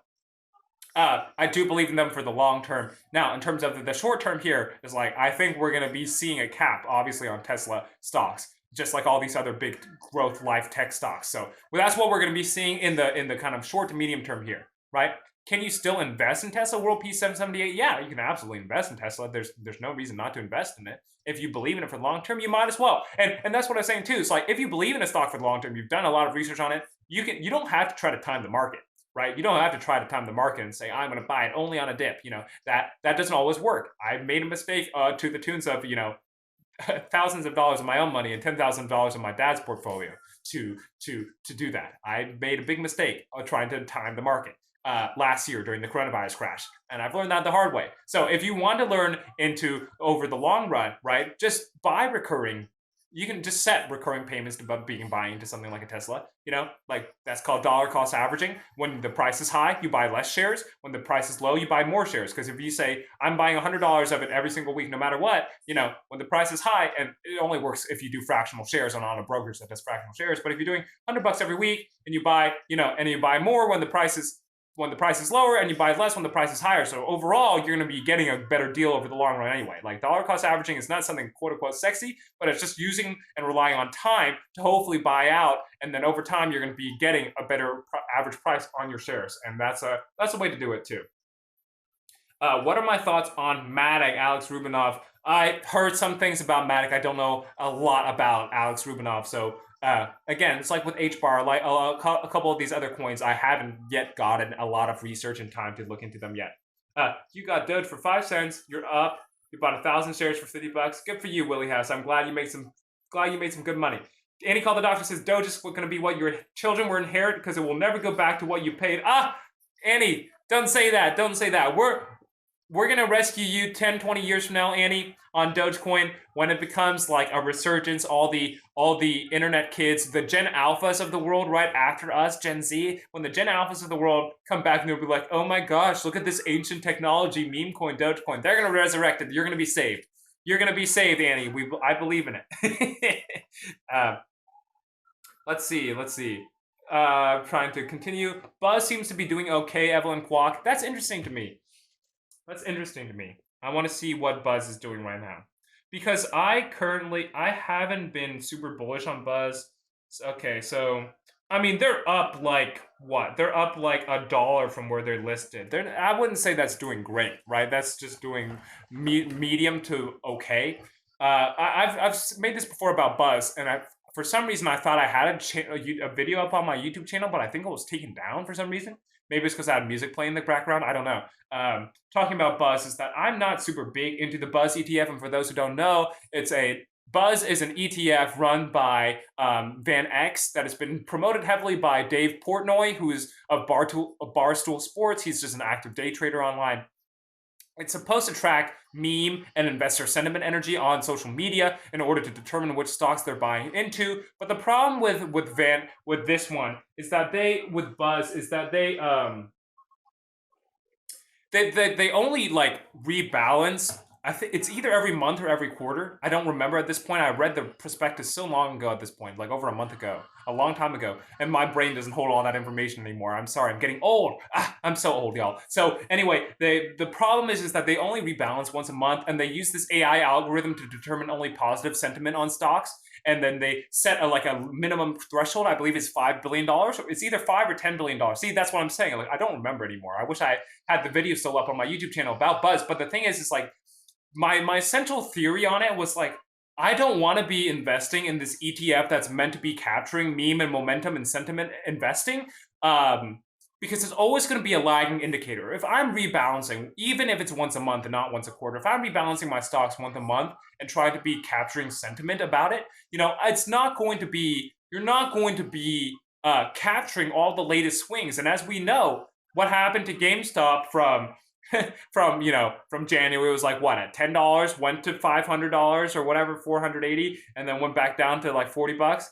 I do believe in them for the long term. Now, in terms of the short term here, is like, I think we're going to be seeing a cap, obviously, on Tesla stocks, just like all these other big growth life tech stocks. So that's what we're going to be seeing in the kind of short to medium term here, right? Can you still invest in Tesla? World Peace 778? Yeah, you can absolutely invest in Tesla. There's no reason not to invest in it. If you believe in it for the long term, you might as well. And that's what I'm saying too. It's like, if you believe in a stock for the long term, you've done a lot of research on it, you don't have to try to time the market, right? You don't have to try to time the market and say, I'm going to buy it only on a dip. That doesn't always work. I've made a mistake to the tunes of, thousands of dollars of my own money and $10,000 of my dad's portfolio to do that. I made a big mistake of trying to time the market last year during the coronavirus crash, and I've learned that the hard way. So if you want to learn into over the long run, right, just buy recurring. You can just set recurring payments to buying into something like a Tesla. Like that's called dollar cost averaging. When the price is high, you buy less shares. When the price is low, you buy more shares. Because if you say, I'm buying $100 of it every single week, no matter what, when the price is high, and it only works if you do fractional shares on a brokerage that does fractional shares. But if you're doing $100 every week and you buy, and you buy more when the price is when the price is lower and you buy less when the price is higher. So overall, you're going to be getting a better deal over the long run anyway. Like dollar cost averaging is not something quote unquote sexy, but it's just using and relying on time to hopefully buy out, and then over time you're going to be getting a better average price on your shares, and that's a way to do it too. What are my thoughts on Matic, Alex Rubinoff? I heard some things about Matic. I don't know a lot about Alex Rubinoff. So again, it's like with HBAR, like a couple of these other coins, I haven't yet gotten a lot of research and time to look into them yet. You got Doge for 5 cents. You're up. You bought 1,000 shares for $50. Good for you, Willie House. I'm glad you made some. Glad you made some good money. Annie Call the Doctor says Doge is going to be what your children will inherit because it will never go back to what you paid. Annie, don't say that. Don't say that. We're going to rescue you 10, 20 years from now, Annie, on Dogecoin when it becomes like a resurgence. All the internet kids, the Gen Alphas of the world right after us, Gen Z, when the Gen Alphas of the world come back and they'll be like, oh my gosh, look at this ancient technology, meme coin, Dogecoin. They're going to resurrect it. You're going to be saved. You're going to be saved, Annie. I believe in it. Let's see. Trying to continue. Buzz seems to be doing okay, Evelyn Kwok. That's interesting to me. I want to see what Buzz is doing right now. Because I haven't been super bullish on Buzz. Okay, so, I mean, they're up like, what? They're up like $1 from where they're listed. I wouldn't say that's doing great, right? That's just doing medium to okay. I've made this before about Buzz, and for some reason I thought I had a video up on my YouTube channel, but I think it was taken down for some reason. Maybe it's because I had music playing in the background. I don't know. Talking about Buzz is that I'm not super big into the Buzz ETF. And for those who don't know, Buzz is an ETF run by Van X that has been promoted heavily by Dave Portnoy, who is of Barstool Sports. He's just an active day trader online. It's supposed to track meme and investor sentiment energy on social media in order to determine which stocks they're buying into. But the problem with this one is that they only like rebalance. I think it's either every month or every quarter. I don't remember at this point. I read the prospectus so long ago at this point, like over a month ago, a long time ago, and my brain doesn't hold all that information anymore. I'm sorry, I'm getting old. I'm so old, y'all. So anyway, the problem is that they only rebalance once a month, and they use this AI algorithm to determine only positive sentiment on stocks. And then they set a minimum threshold. I believe it's $5 billion. It's either $5 or $10 billion. See, that's what I'm saying. Like, I don't remember anymore. I wish I had the video still up on my YouTube channel about Buzz. But the thing is like, my central theory on it was like, I don't want to be investing in this ETF that's meant to be capturing meme and momentum and sentiment investing, because it's always going to be a lagging indicator. If I'm rebalancing, even if it's once a month and not once a quarter, if I'm rebalancing my stocks once a month and try to be capturing sentiment about it, it's not going to be, you're not going to be capturing all the latest swings. And as we know, what happened to GameStop from January, it was like, what, at $10, went to $500 or whatever, 480, and then went back down to like $40.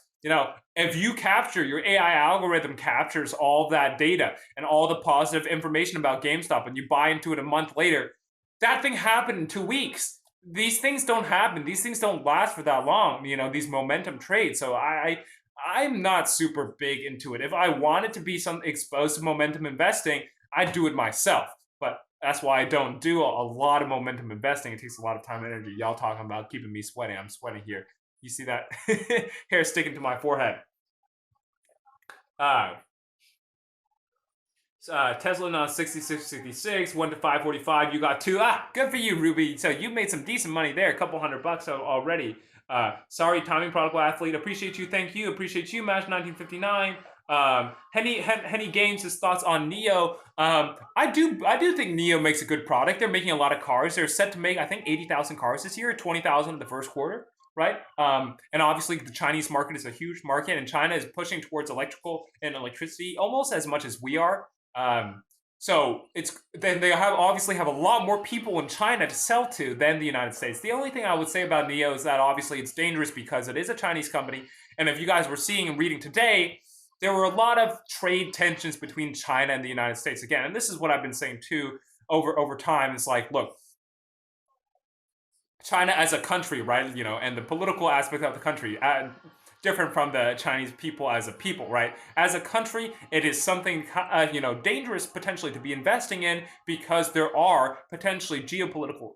If you capture, your AI algorithm captures all that data and all the positive information about GameStop, and you buy into it a month later, that thing happened in 2 weeks. These things don't happen. These things don't last for that long, these momentum trades. So I'm not super big into it. If I wanted to be exposed to momentum investing, I'd do it myself. But that's why I don't do a lot of momentum investing. It takes a lot of time and energy. Y'all talking about keeping me sweating. I'm sweating here. You see that hair sticking to my forehead. Tesla now 66.66, 1 to 545. You got 2. Good for you, Ruby. So you made some decent money there, a couple $100 already. Sorry, timing prodigal athlete. Appreciate you. Thank you. Appreciate you, Match 1959. Henny Games, his thoughts on NIO. I do think NIO makes a good product. They're making a lot of cars. They're set to make, I think, 80,000 cars this year, 20,000 in the first quarter, right? And obviously the Chinese market is a huge market, and China is pushing towards electricity almost as much as we are. So they obviously have a lot more people in China to sell to than the United States. The only thing I would say about NIO is that obviously it's dangerous because it is a Chinese company. And if you guys were seeing and reading today, there were a lot of trade tensions between China and the United States. Again, and this is what I've been saying too over time. It's like, look, China as a country, right? And the political aspect of the country. different from the Chinese people as a people, right? As a country, it is something dangerous potentially to be investing in because there are potentially geopolitical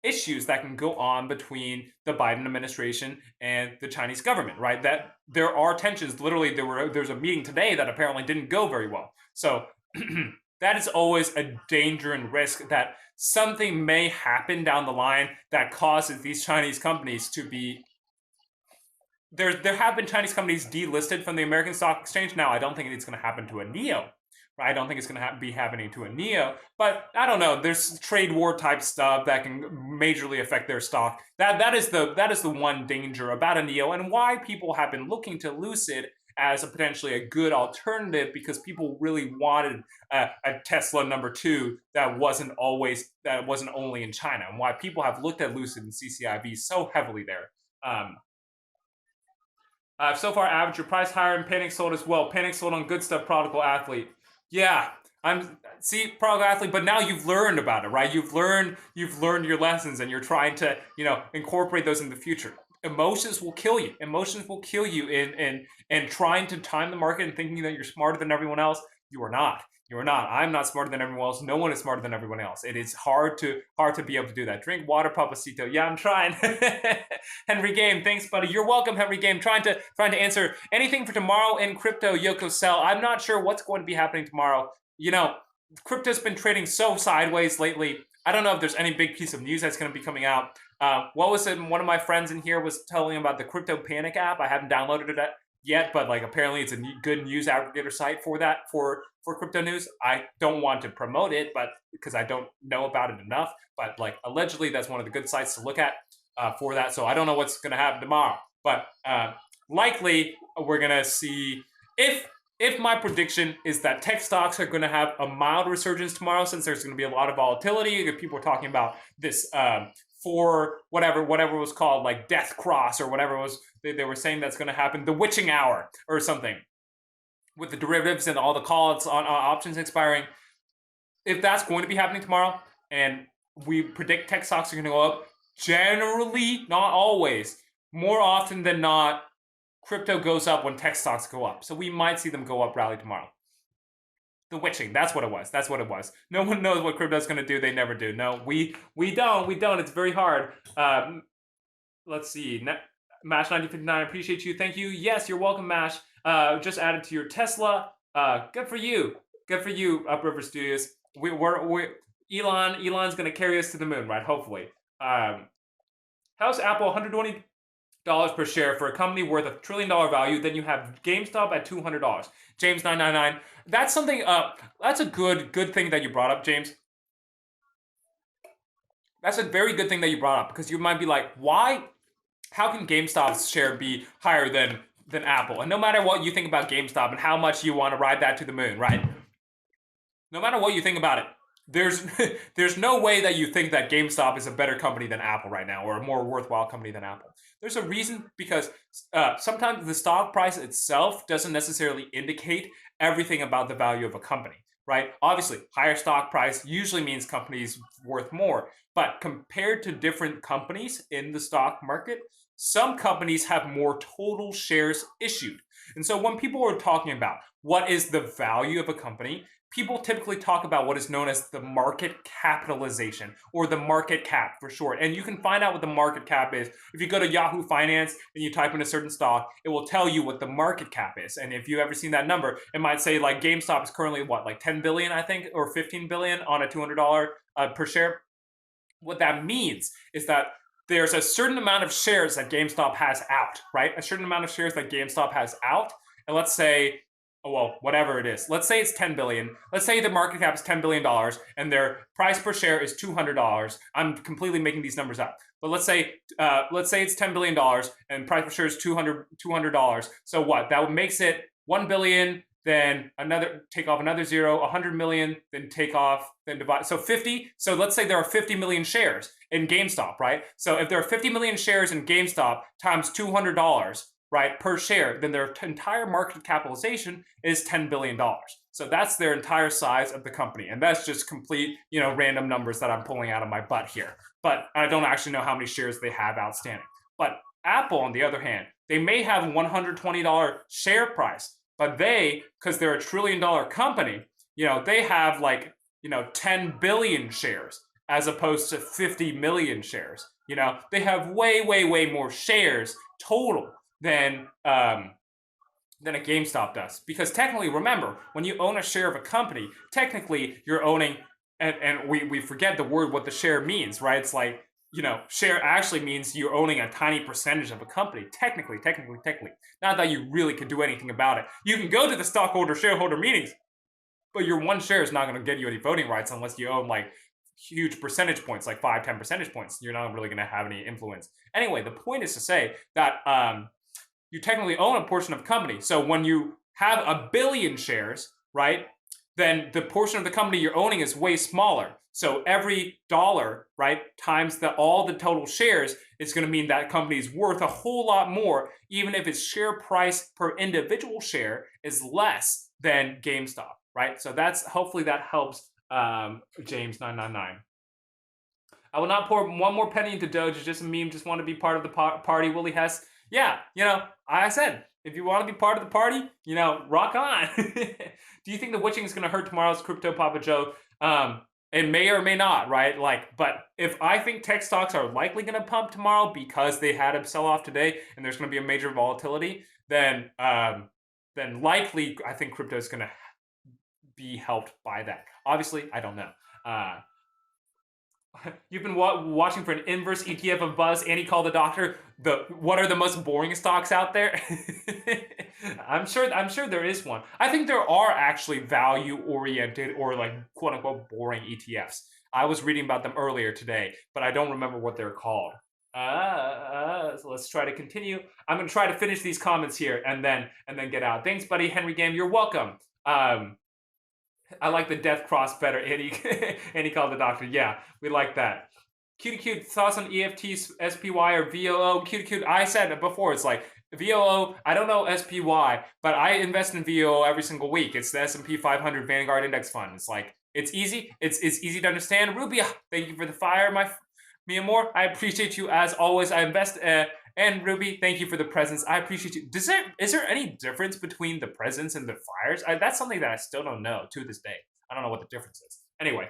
issues that can go on between the Biden administration and the Chinese government, right? That there are tensions. Literally, there's a meeting today that apparently didn't go very well. So that is always a danger and risk that something may happen down the line that causes these Chinese companies to be. There have been Chinese companies delisted from the American Stock Exchange. Now, I don't think it's going to happen to a NEO. I don't think it's going to be happening to a NEO, but I don't know. There's trade war type stuff that can majorly affect their stock. That is the one danger about a NEO, and why people have been looking to Lucid as a potentially a good alternative, because people really wanted a Tesla number 2 that wasn't only in China, and why people have looked at Lucid and CCIV so heavily there. So far, average your price higher and Panic sold as well. Panic sold on Good Stuff, Prodigal Athlete. Yeah, Prodigal Athlete, but now you've learned about it, right? You've learned your lessons, and you're trying to, incorporate those in the future. Emotions will kill you. Emotions will kill you in trying to time the market and thinking that you're smarter than everyone else. You are not. You're not. I'm not smarter than everyone else. No one is smarter than everyone else. It is hard to be able to do that. Drink water, Papacito. Yeah, I'm trying. Henry Game, thanks, buddy. You're welcome, Henry Game. Trying to answer anything for tomorrow in crypto. Yoko Sell. I'm not sure what's going to be happening tomorrow. Crypto's been trading so sideways lately. I don't know if there's any big piece of news that's going to be coming out. What was it? One of my friends in here was telling about the Crypto Panic app. I haven't downloaded it yet, but apparently it's a good news aggregator site for crypto news. I don't want to promote it, but because I don't know about it enough, but allegedly that's one of the good sites to look at for that. So I don't know what's going to happen tomorrow, but likely we're going to see if my prediction is that tech stocks are going to have a mild resurgence tomorrow, since there's going to be a lot of volatility. People are talking about this for whatever was called Death Cross or whatever it was. They were saying that's going to happen, the witching hour or something, with the derivatives and all the calls on options expiring. If that's going to be happening tomorrow, and we predict tech stocks are going to go up, generally, not always, more often than not, crypto goes up when tech stocks go up. So we might see them go up, rally tomorrow. The witching, that's what it was. That's what it was. No one knows what crypto's going to do. They never do. No, we don't. It's very hard. Let's see. Mash 1959, appreciate you. Thank you. Yes, you're welcome, Mash. Just added to your Tesla. Good for you. Good for you, Upriver Studios. Elon's going to carry us to the moon, right? Hopefully. How's Apple $120 per share for a company worth $1 trillion value? Then you have GameStop at $200. James 999. That's something. That's a good thing that you brought up, James. That's a very good thing that you brought up, because you might be like, why? How can GameStop's share be higher than Apple? And no matter what you think about GameStop and how much you want to ride that to the moon, right? No matter what you think about it, there's no way that you think that GameStop is a better company than Apple right now, or a more worthwhile company than Apple. There's a reason, because sometimes the stock price itself doesn't necessarily indicate everything about the value of a company, right? Obviously, higher stock price usually means companies worth more, but compared to different companies in the stock market, some companies have more total shares issued. And so when people are talking about what is the value of a company, people typically talk about what is known as the market capitalization, or the market cap for short. And you can find out what the market cap is. If you go to Yahoo Finance and you type in a certain stock, it will tell you what the market cap is. And if you've ever seen that number, it might say GameStop is currently what, 10 billion, I think, or 15 billion on a $200 per share. What that means is that there's a certain amount of shares that GameStop has out, right? A certain amount of shares that GameStop has out. And let's say, whatever it is. Let's say it's 10 billion. Let's say the market cap is $10 billion and their price per share is $200. I'm completely making these numbers up. But let's say it's $10 billion and price per share is $200. So what? That makes it 1 billion, then take off another zero, 100 million, then take off, then divide. So 50. So let's say there are 50 million shares in GameStop, right? So if there are 50 million shares in GameStop times $200, right, per share, then their entire market capitalization is $10 billion. So that's their entire size of the company. And that's just complete, random numbers that I'm pulling out of my butt here. But I don't actually know how many shares they have outstanding. But Apple, on the other hand, They may have $120 share price, but they, because they're a $1 trillion company, they have like, 10 billion shares as opposed to 50 million shares. They have way, way, way more shares total than a GameStop does. Because technically, remember, when you own a share of a company, technically you're owning, and we forget the word, what the share means, right? It's like, share actually means you're owning a tiny percentage of a company. Technically. Not that you really can do anything about it. You can go to the stockholder shareholder meetings, but your one share is not going to get you any voting rights unless you own like huge percentage points, like 5-10 percentage points. You're not really going to have any influence. Anyway, the point is to say that you technically own a portion of a company. So when you have 1 billion shares, right, then the portion of the company you're owning is way smaller. So every dollar, right, times all the total shares is going to mean that company is worth a whole lot more, even if its share price per individual share is less than GameStop, right? So hopefully that helps, James 999. I will not pour one more penny into Doge. It's just a meme. Just want to be part of the party. Willie Hess. Yeah, I said, if you want to be part of the party, rock on. Do you think the witching is going to hurt tomorrow's crypto, Papa Joe? It may or may not, right? But if I think tech stocks are likely going to pump tomorrow because they had a sell-off today and there's going to be a major volatility, then likely I think crypto is going to be helped by that. Obviously, I don't know. You've been watching for an inverse ETF of buzz. Annie called the doctor. What are the most boring stocks out there? I'm sure there is one. I think there are actually value-oriented or like quote-unquote boring ETFs. I was reading about them earlier today, but I don't remember what they're called. So let's try to continue. I'm going to try to finish these comments here and then get out. Thanks, buddy. Henry Game, you're welcome. I like the death cross better. Annie called the doctor. Yeah, we like that. Cute, thoughts on EFTs, SPY or VOO? Cute. I said it before. It's like VOO. I don't know SPY, but I invest in VOO every single week. It's the S&P 500 Vanguard Index Fund. It's like, it's easy. It's easy to understand. Rubia, thank you for the fire, mi amor. I appreciate you as always. I invest. And Ruby, thank you for the presents. I appreciate you. Is there any difference between the presents and the fires? That's something that I still don't know to this day. I don't know what the difference is. Anyway,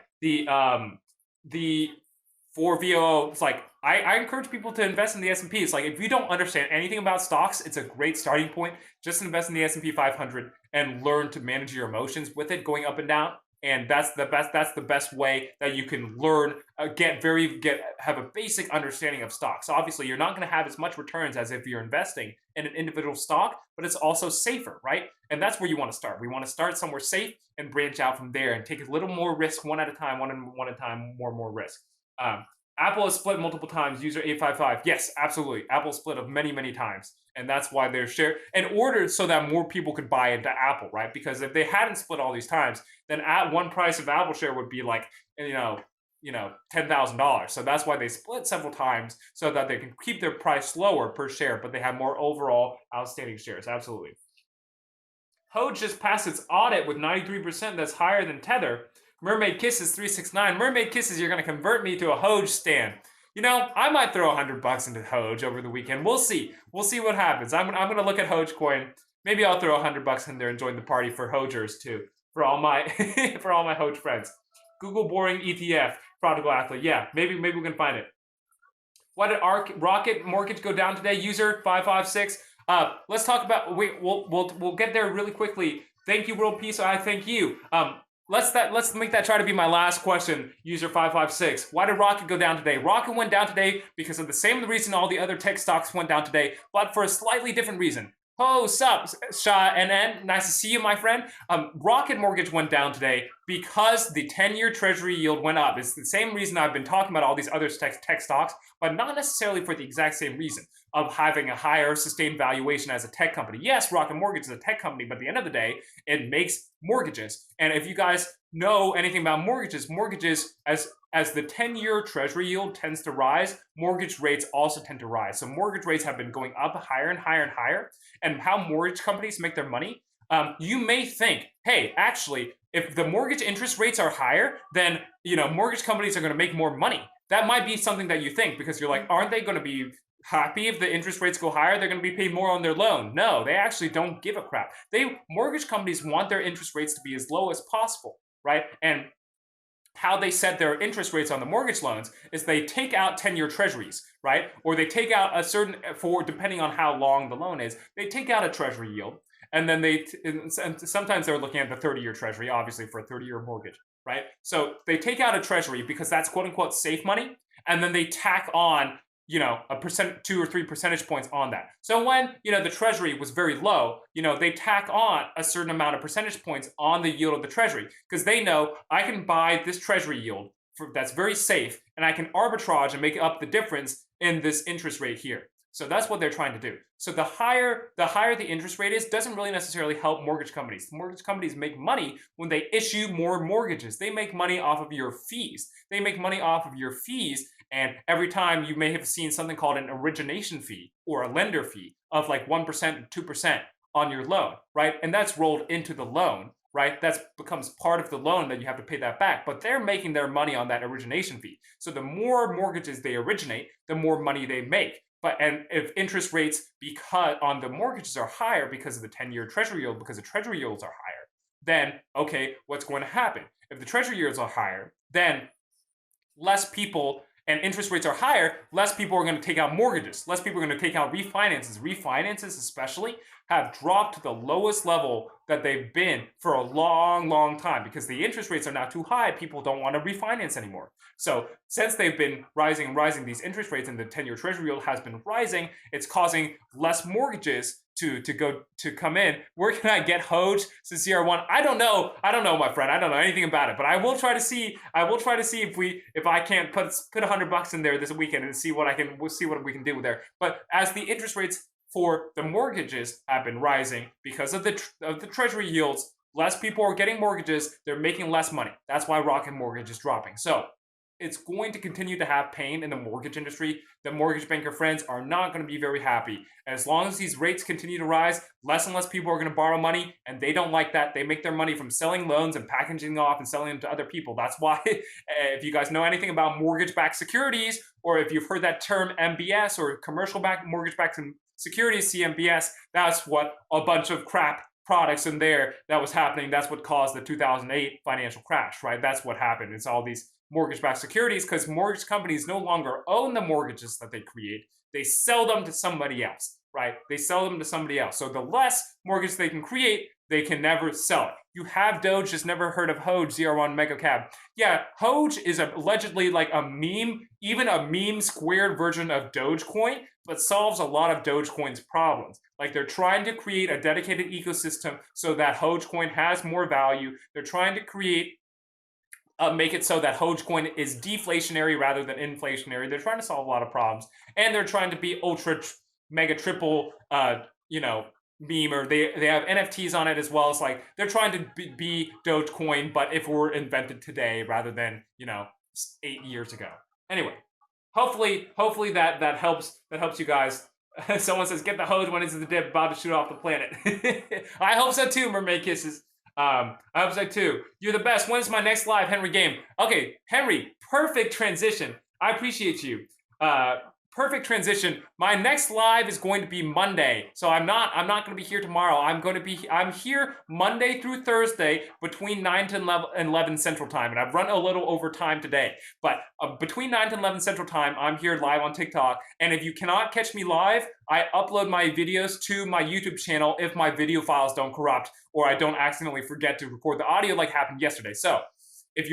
for VOO, it's like I encourage people to invest in the S&P. It's like if you don't understand anything about stocks, it's a great starting point. Just invest in the S&P 500 and learn to manage your emotions with it going up and down. And that's the best way that you can learn, have a basic understanding of stocks. So obviously, you're not going to have as much returns as if you're investing in an individual stock, but it's also safer, right? And that's where you want to start. We want to start somewhere safe and branch out from there and take a little more risk one at a time, one at a time, more risk. Apple has split multiple times. User 855. Yes, absolutely. Apple split up many times. And that's why they're shared in order so that more people could buy into Apple, right? Because if they hadn't split all these times, then at one price of Apple share would be like, $10,000. So that's why they split several times so that they can keep their price lower per share, but they have more overall outstanding shares. Absolutely. Hodge just passed its audit with 93%. That's higher than Tether. Mermaid Kisses 369. Mermaid Kisses, you're going to convert me to a Hodge stan. I might throw $100 into Hodge over the weekend. We'll see. We'll see what happens. I'm going to look at Hodge coin. Maybe I'll throw $100 in there and join the party for Hodgers too. For all my Hodge friends. Google boring ETF, prodigal athlete. Yeah, maybe we can find it. Why did Rocket Mortgage go down today? User 556. Let's talk about. We'll get there really quickly. Thank you, World Peace. I thank you. Let's make that try to be my last question, user 556. Why did Rocket go down today? Rocket went down today because of the same reason all the other tech stocks went down today, but for a slightly different reason. Oh, sup, Shah NN. Nice to see you, my friend. Rocket Mortgage went down today because the 10-year treasury yield went up. It's the same reason I've been talking about all these other tech stocks, but not necessarily for the exact same reason of having a higher sustained valuation as a tech company. Yes, Rocket Mortgage is a tech company, but at the end of the day, it makes mortgages. And if you guys know anything about mortgages, as the 10-year treasury yield tends to rise, mortgage rates also tend to rise. So mortgage rates have been going up higher and higher and higher. And how mortgage companies make their money, you may think, hey, actually, if the mortgage interest rates are higher, then mortgage companies are going to make more money. That might be something that you think because you're like, aren't they going to be happy if the interest rates go higher, they're going to be paid more on their loan. No, they actually don't give a crap. Mortgage companies want their interest rates to be as low as possible, right? And how they set their interest rates on the mortgage loans is they take out 10-year treasuries, right? Or they take out a certain, for depending on how long the loan is, they take out a treasury yield. And then and sometimes they're looking at the 30-year treasury, obviously for a 30-year mortgage, right? So they take out a treasury because that's quote unquote safe money. And then they tack on, a percent, 2 or 3 percentage points on that. So when, the treasury was very low, they tack on a certain amount of percentage points on the yield of the treasury because they know I can buy this treasury yield that's very safe and I can arbitrage and make up the difference in this interest rate here. So that's what they're trying to do. So the higher the interest rate is doesn't really necessarily help mortgage companies. Mortgage companies make money when they issue more mortgages. They make money off of your fees. They make money off of your fees. And every time you may have seen something called an origination fee or a lender fee of like 1% and 2% on your loan, right? And that's rolled into the loan, right? That becomes part of the loan that you have to pay that back. But they're making their money on that origination fee. So the more mortgages they originate, the more money they make. And if interest rates because on the mortgages are higher because of the 10-year treasury yield, because the treasury yields are higher, then okay, what's going to happen? If the treasury yields are higher, then less people and interest rates are higher, less people are going to take out mortgages. Less people are going to take out refinances. Refinances especially have dropped to the lowest level that they've been for a long, long time because the interest rates are now too high. People don't want to refinance anymore. So since they've been rising and rising, these interest rates and the 10-year treasury yield has been rising, it's causing less mortgages to come in. Where can I get Hoj? Since CR1, I don't know, my friend. I don't know anything about it, but I will try to see. If I can't put $100 in there this weekend and see what we can do there. But as the interest rates for the mortgages have been rising because of the treasury yields, less people are getting mortgages. They're making less money. That's why Rocket Mortgage is dropping. So it's going to continue to have pain in the mortgage industry. The mortgage banker friends are not going to be very happy. As long as these rates continue to rise, less and less people are going to borrow money, and they don't like that. They make their money from selling loans and packaging them off and selling them to other people. That's why, if you guys know anything about mortgage-backed securities, or if you've heard that term MBS or commercial-backed mortgage-backed securities, CMBS, that's what a bunch of crap products in there that was happening. That's what caused the 2008 financial crash, right? That's what happened. It's all these mortgage-backed securities because mortgage companies no longer own the mortgages that they create. They sell them to somebody else, right? They sell them to somebody else. So the less mortgage they can create, they can never sell it. You have Doge, just never heard of Hoj, ZR1 Megacab. Yeah, Hoj is allegedly like a meme, even a meme squared version of Dogecoin, but solves a lot of Dogecoin's problems. Like they're trying to create a dedicated ecosystem so that Dogecoin has more value. They're trying to make it so that Dogecoin is deflationary rather than inflationary. They're trying to solve a lot of problems, and they're trying to be ultra, mega, triple, meme, or they have NFTs on it as well. It's like they're trying to be Dogecoin, but if it were invented today rather than 8 years ago. Anyway, hopefully that helps you guys. Someone says get the Hoj when it's the dip about to shoot off the planet. I hope so too, mermaid kisses. I hope so too. You're the best. When's my next live, Henry game? Okay, Henry, perfect transition. I appreciate you. Perfect transition. My next live is going to be Monday. So I'm not going to be here tomorrow. I'm here Monday through Thursday between 9 to 11 Central Time. And I've run a little over time today. But between 9 to 11 Central Time, I'm here live on TikTok. And if you cannot catch me live, I upload my videos to my YouTube channel if my video files don't corrupt or I don't accidentally forget to record the audio like happened yesterday. So if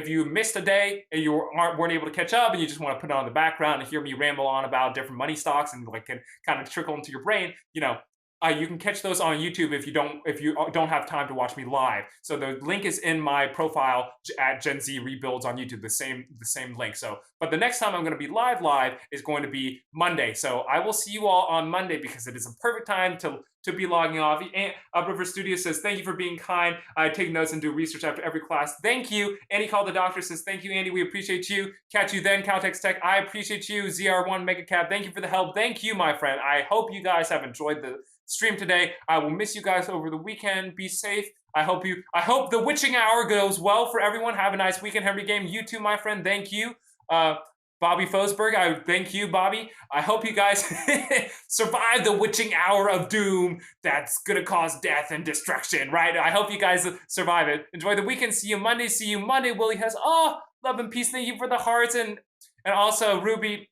you missed a day and you weren't able to catch up and you just want to put it on the background and hear me ramble on about different money stocks and like can kind of trickle into your brain, you can catch those on YouTube if you don't have time to watch me live. So the link is in my profile at Gen Z Rebuilds on YouTube, the same link. So, but the next time I'm going to be live is going to be Monday. So I will see you all on Monday because it is a perfect time to be logging off. Upriver Studio says, thank you for being kind. I take notes and do research after every class. Thank you. Andy Called the Doctor says, thank you, Andy. We appreciate you. Catch you then, Caltex Tech. I appreciate you. ZR1 Megacab, thank you for the help. Thank you, my friend. I hope you guys have enjoyed the stream today. I will miss you guys over the weekend. Be safe. I hope the witching hour goes well for everyone. Have a nice weekend, Henry Game. You too, my friend. Thank you. Bobby Fosberg, I thank you, Bobby. I hope you guys survive the witching hour of doom that's going to cause death and destruction, right? I hope you guys survive it. Enjoy the weekend. See you Monday. See you Monday. Willie has, love and peace. Thank you for the hearts. And also Ruby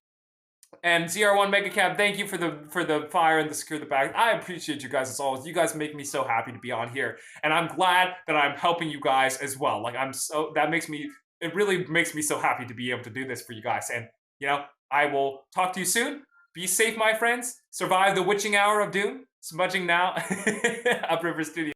and ZR1 Megacab, thank you for the fire and the secure the bag. I appreciate you guys as always. You guys make me so happy to be on here. And I'm glad that I'm helping you guys as well. Like it really makes me so happy to be able to do this for you guys. And, I will talk to you soon. Be safe, my friends. Survive the witching hour of doom. Smudging now. Upriver Studio.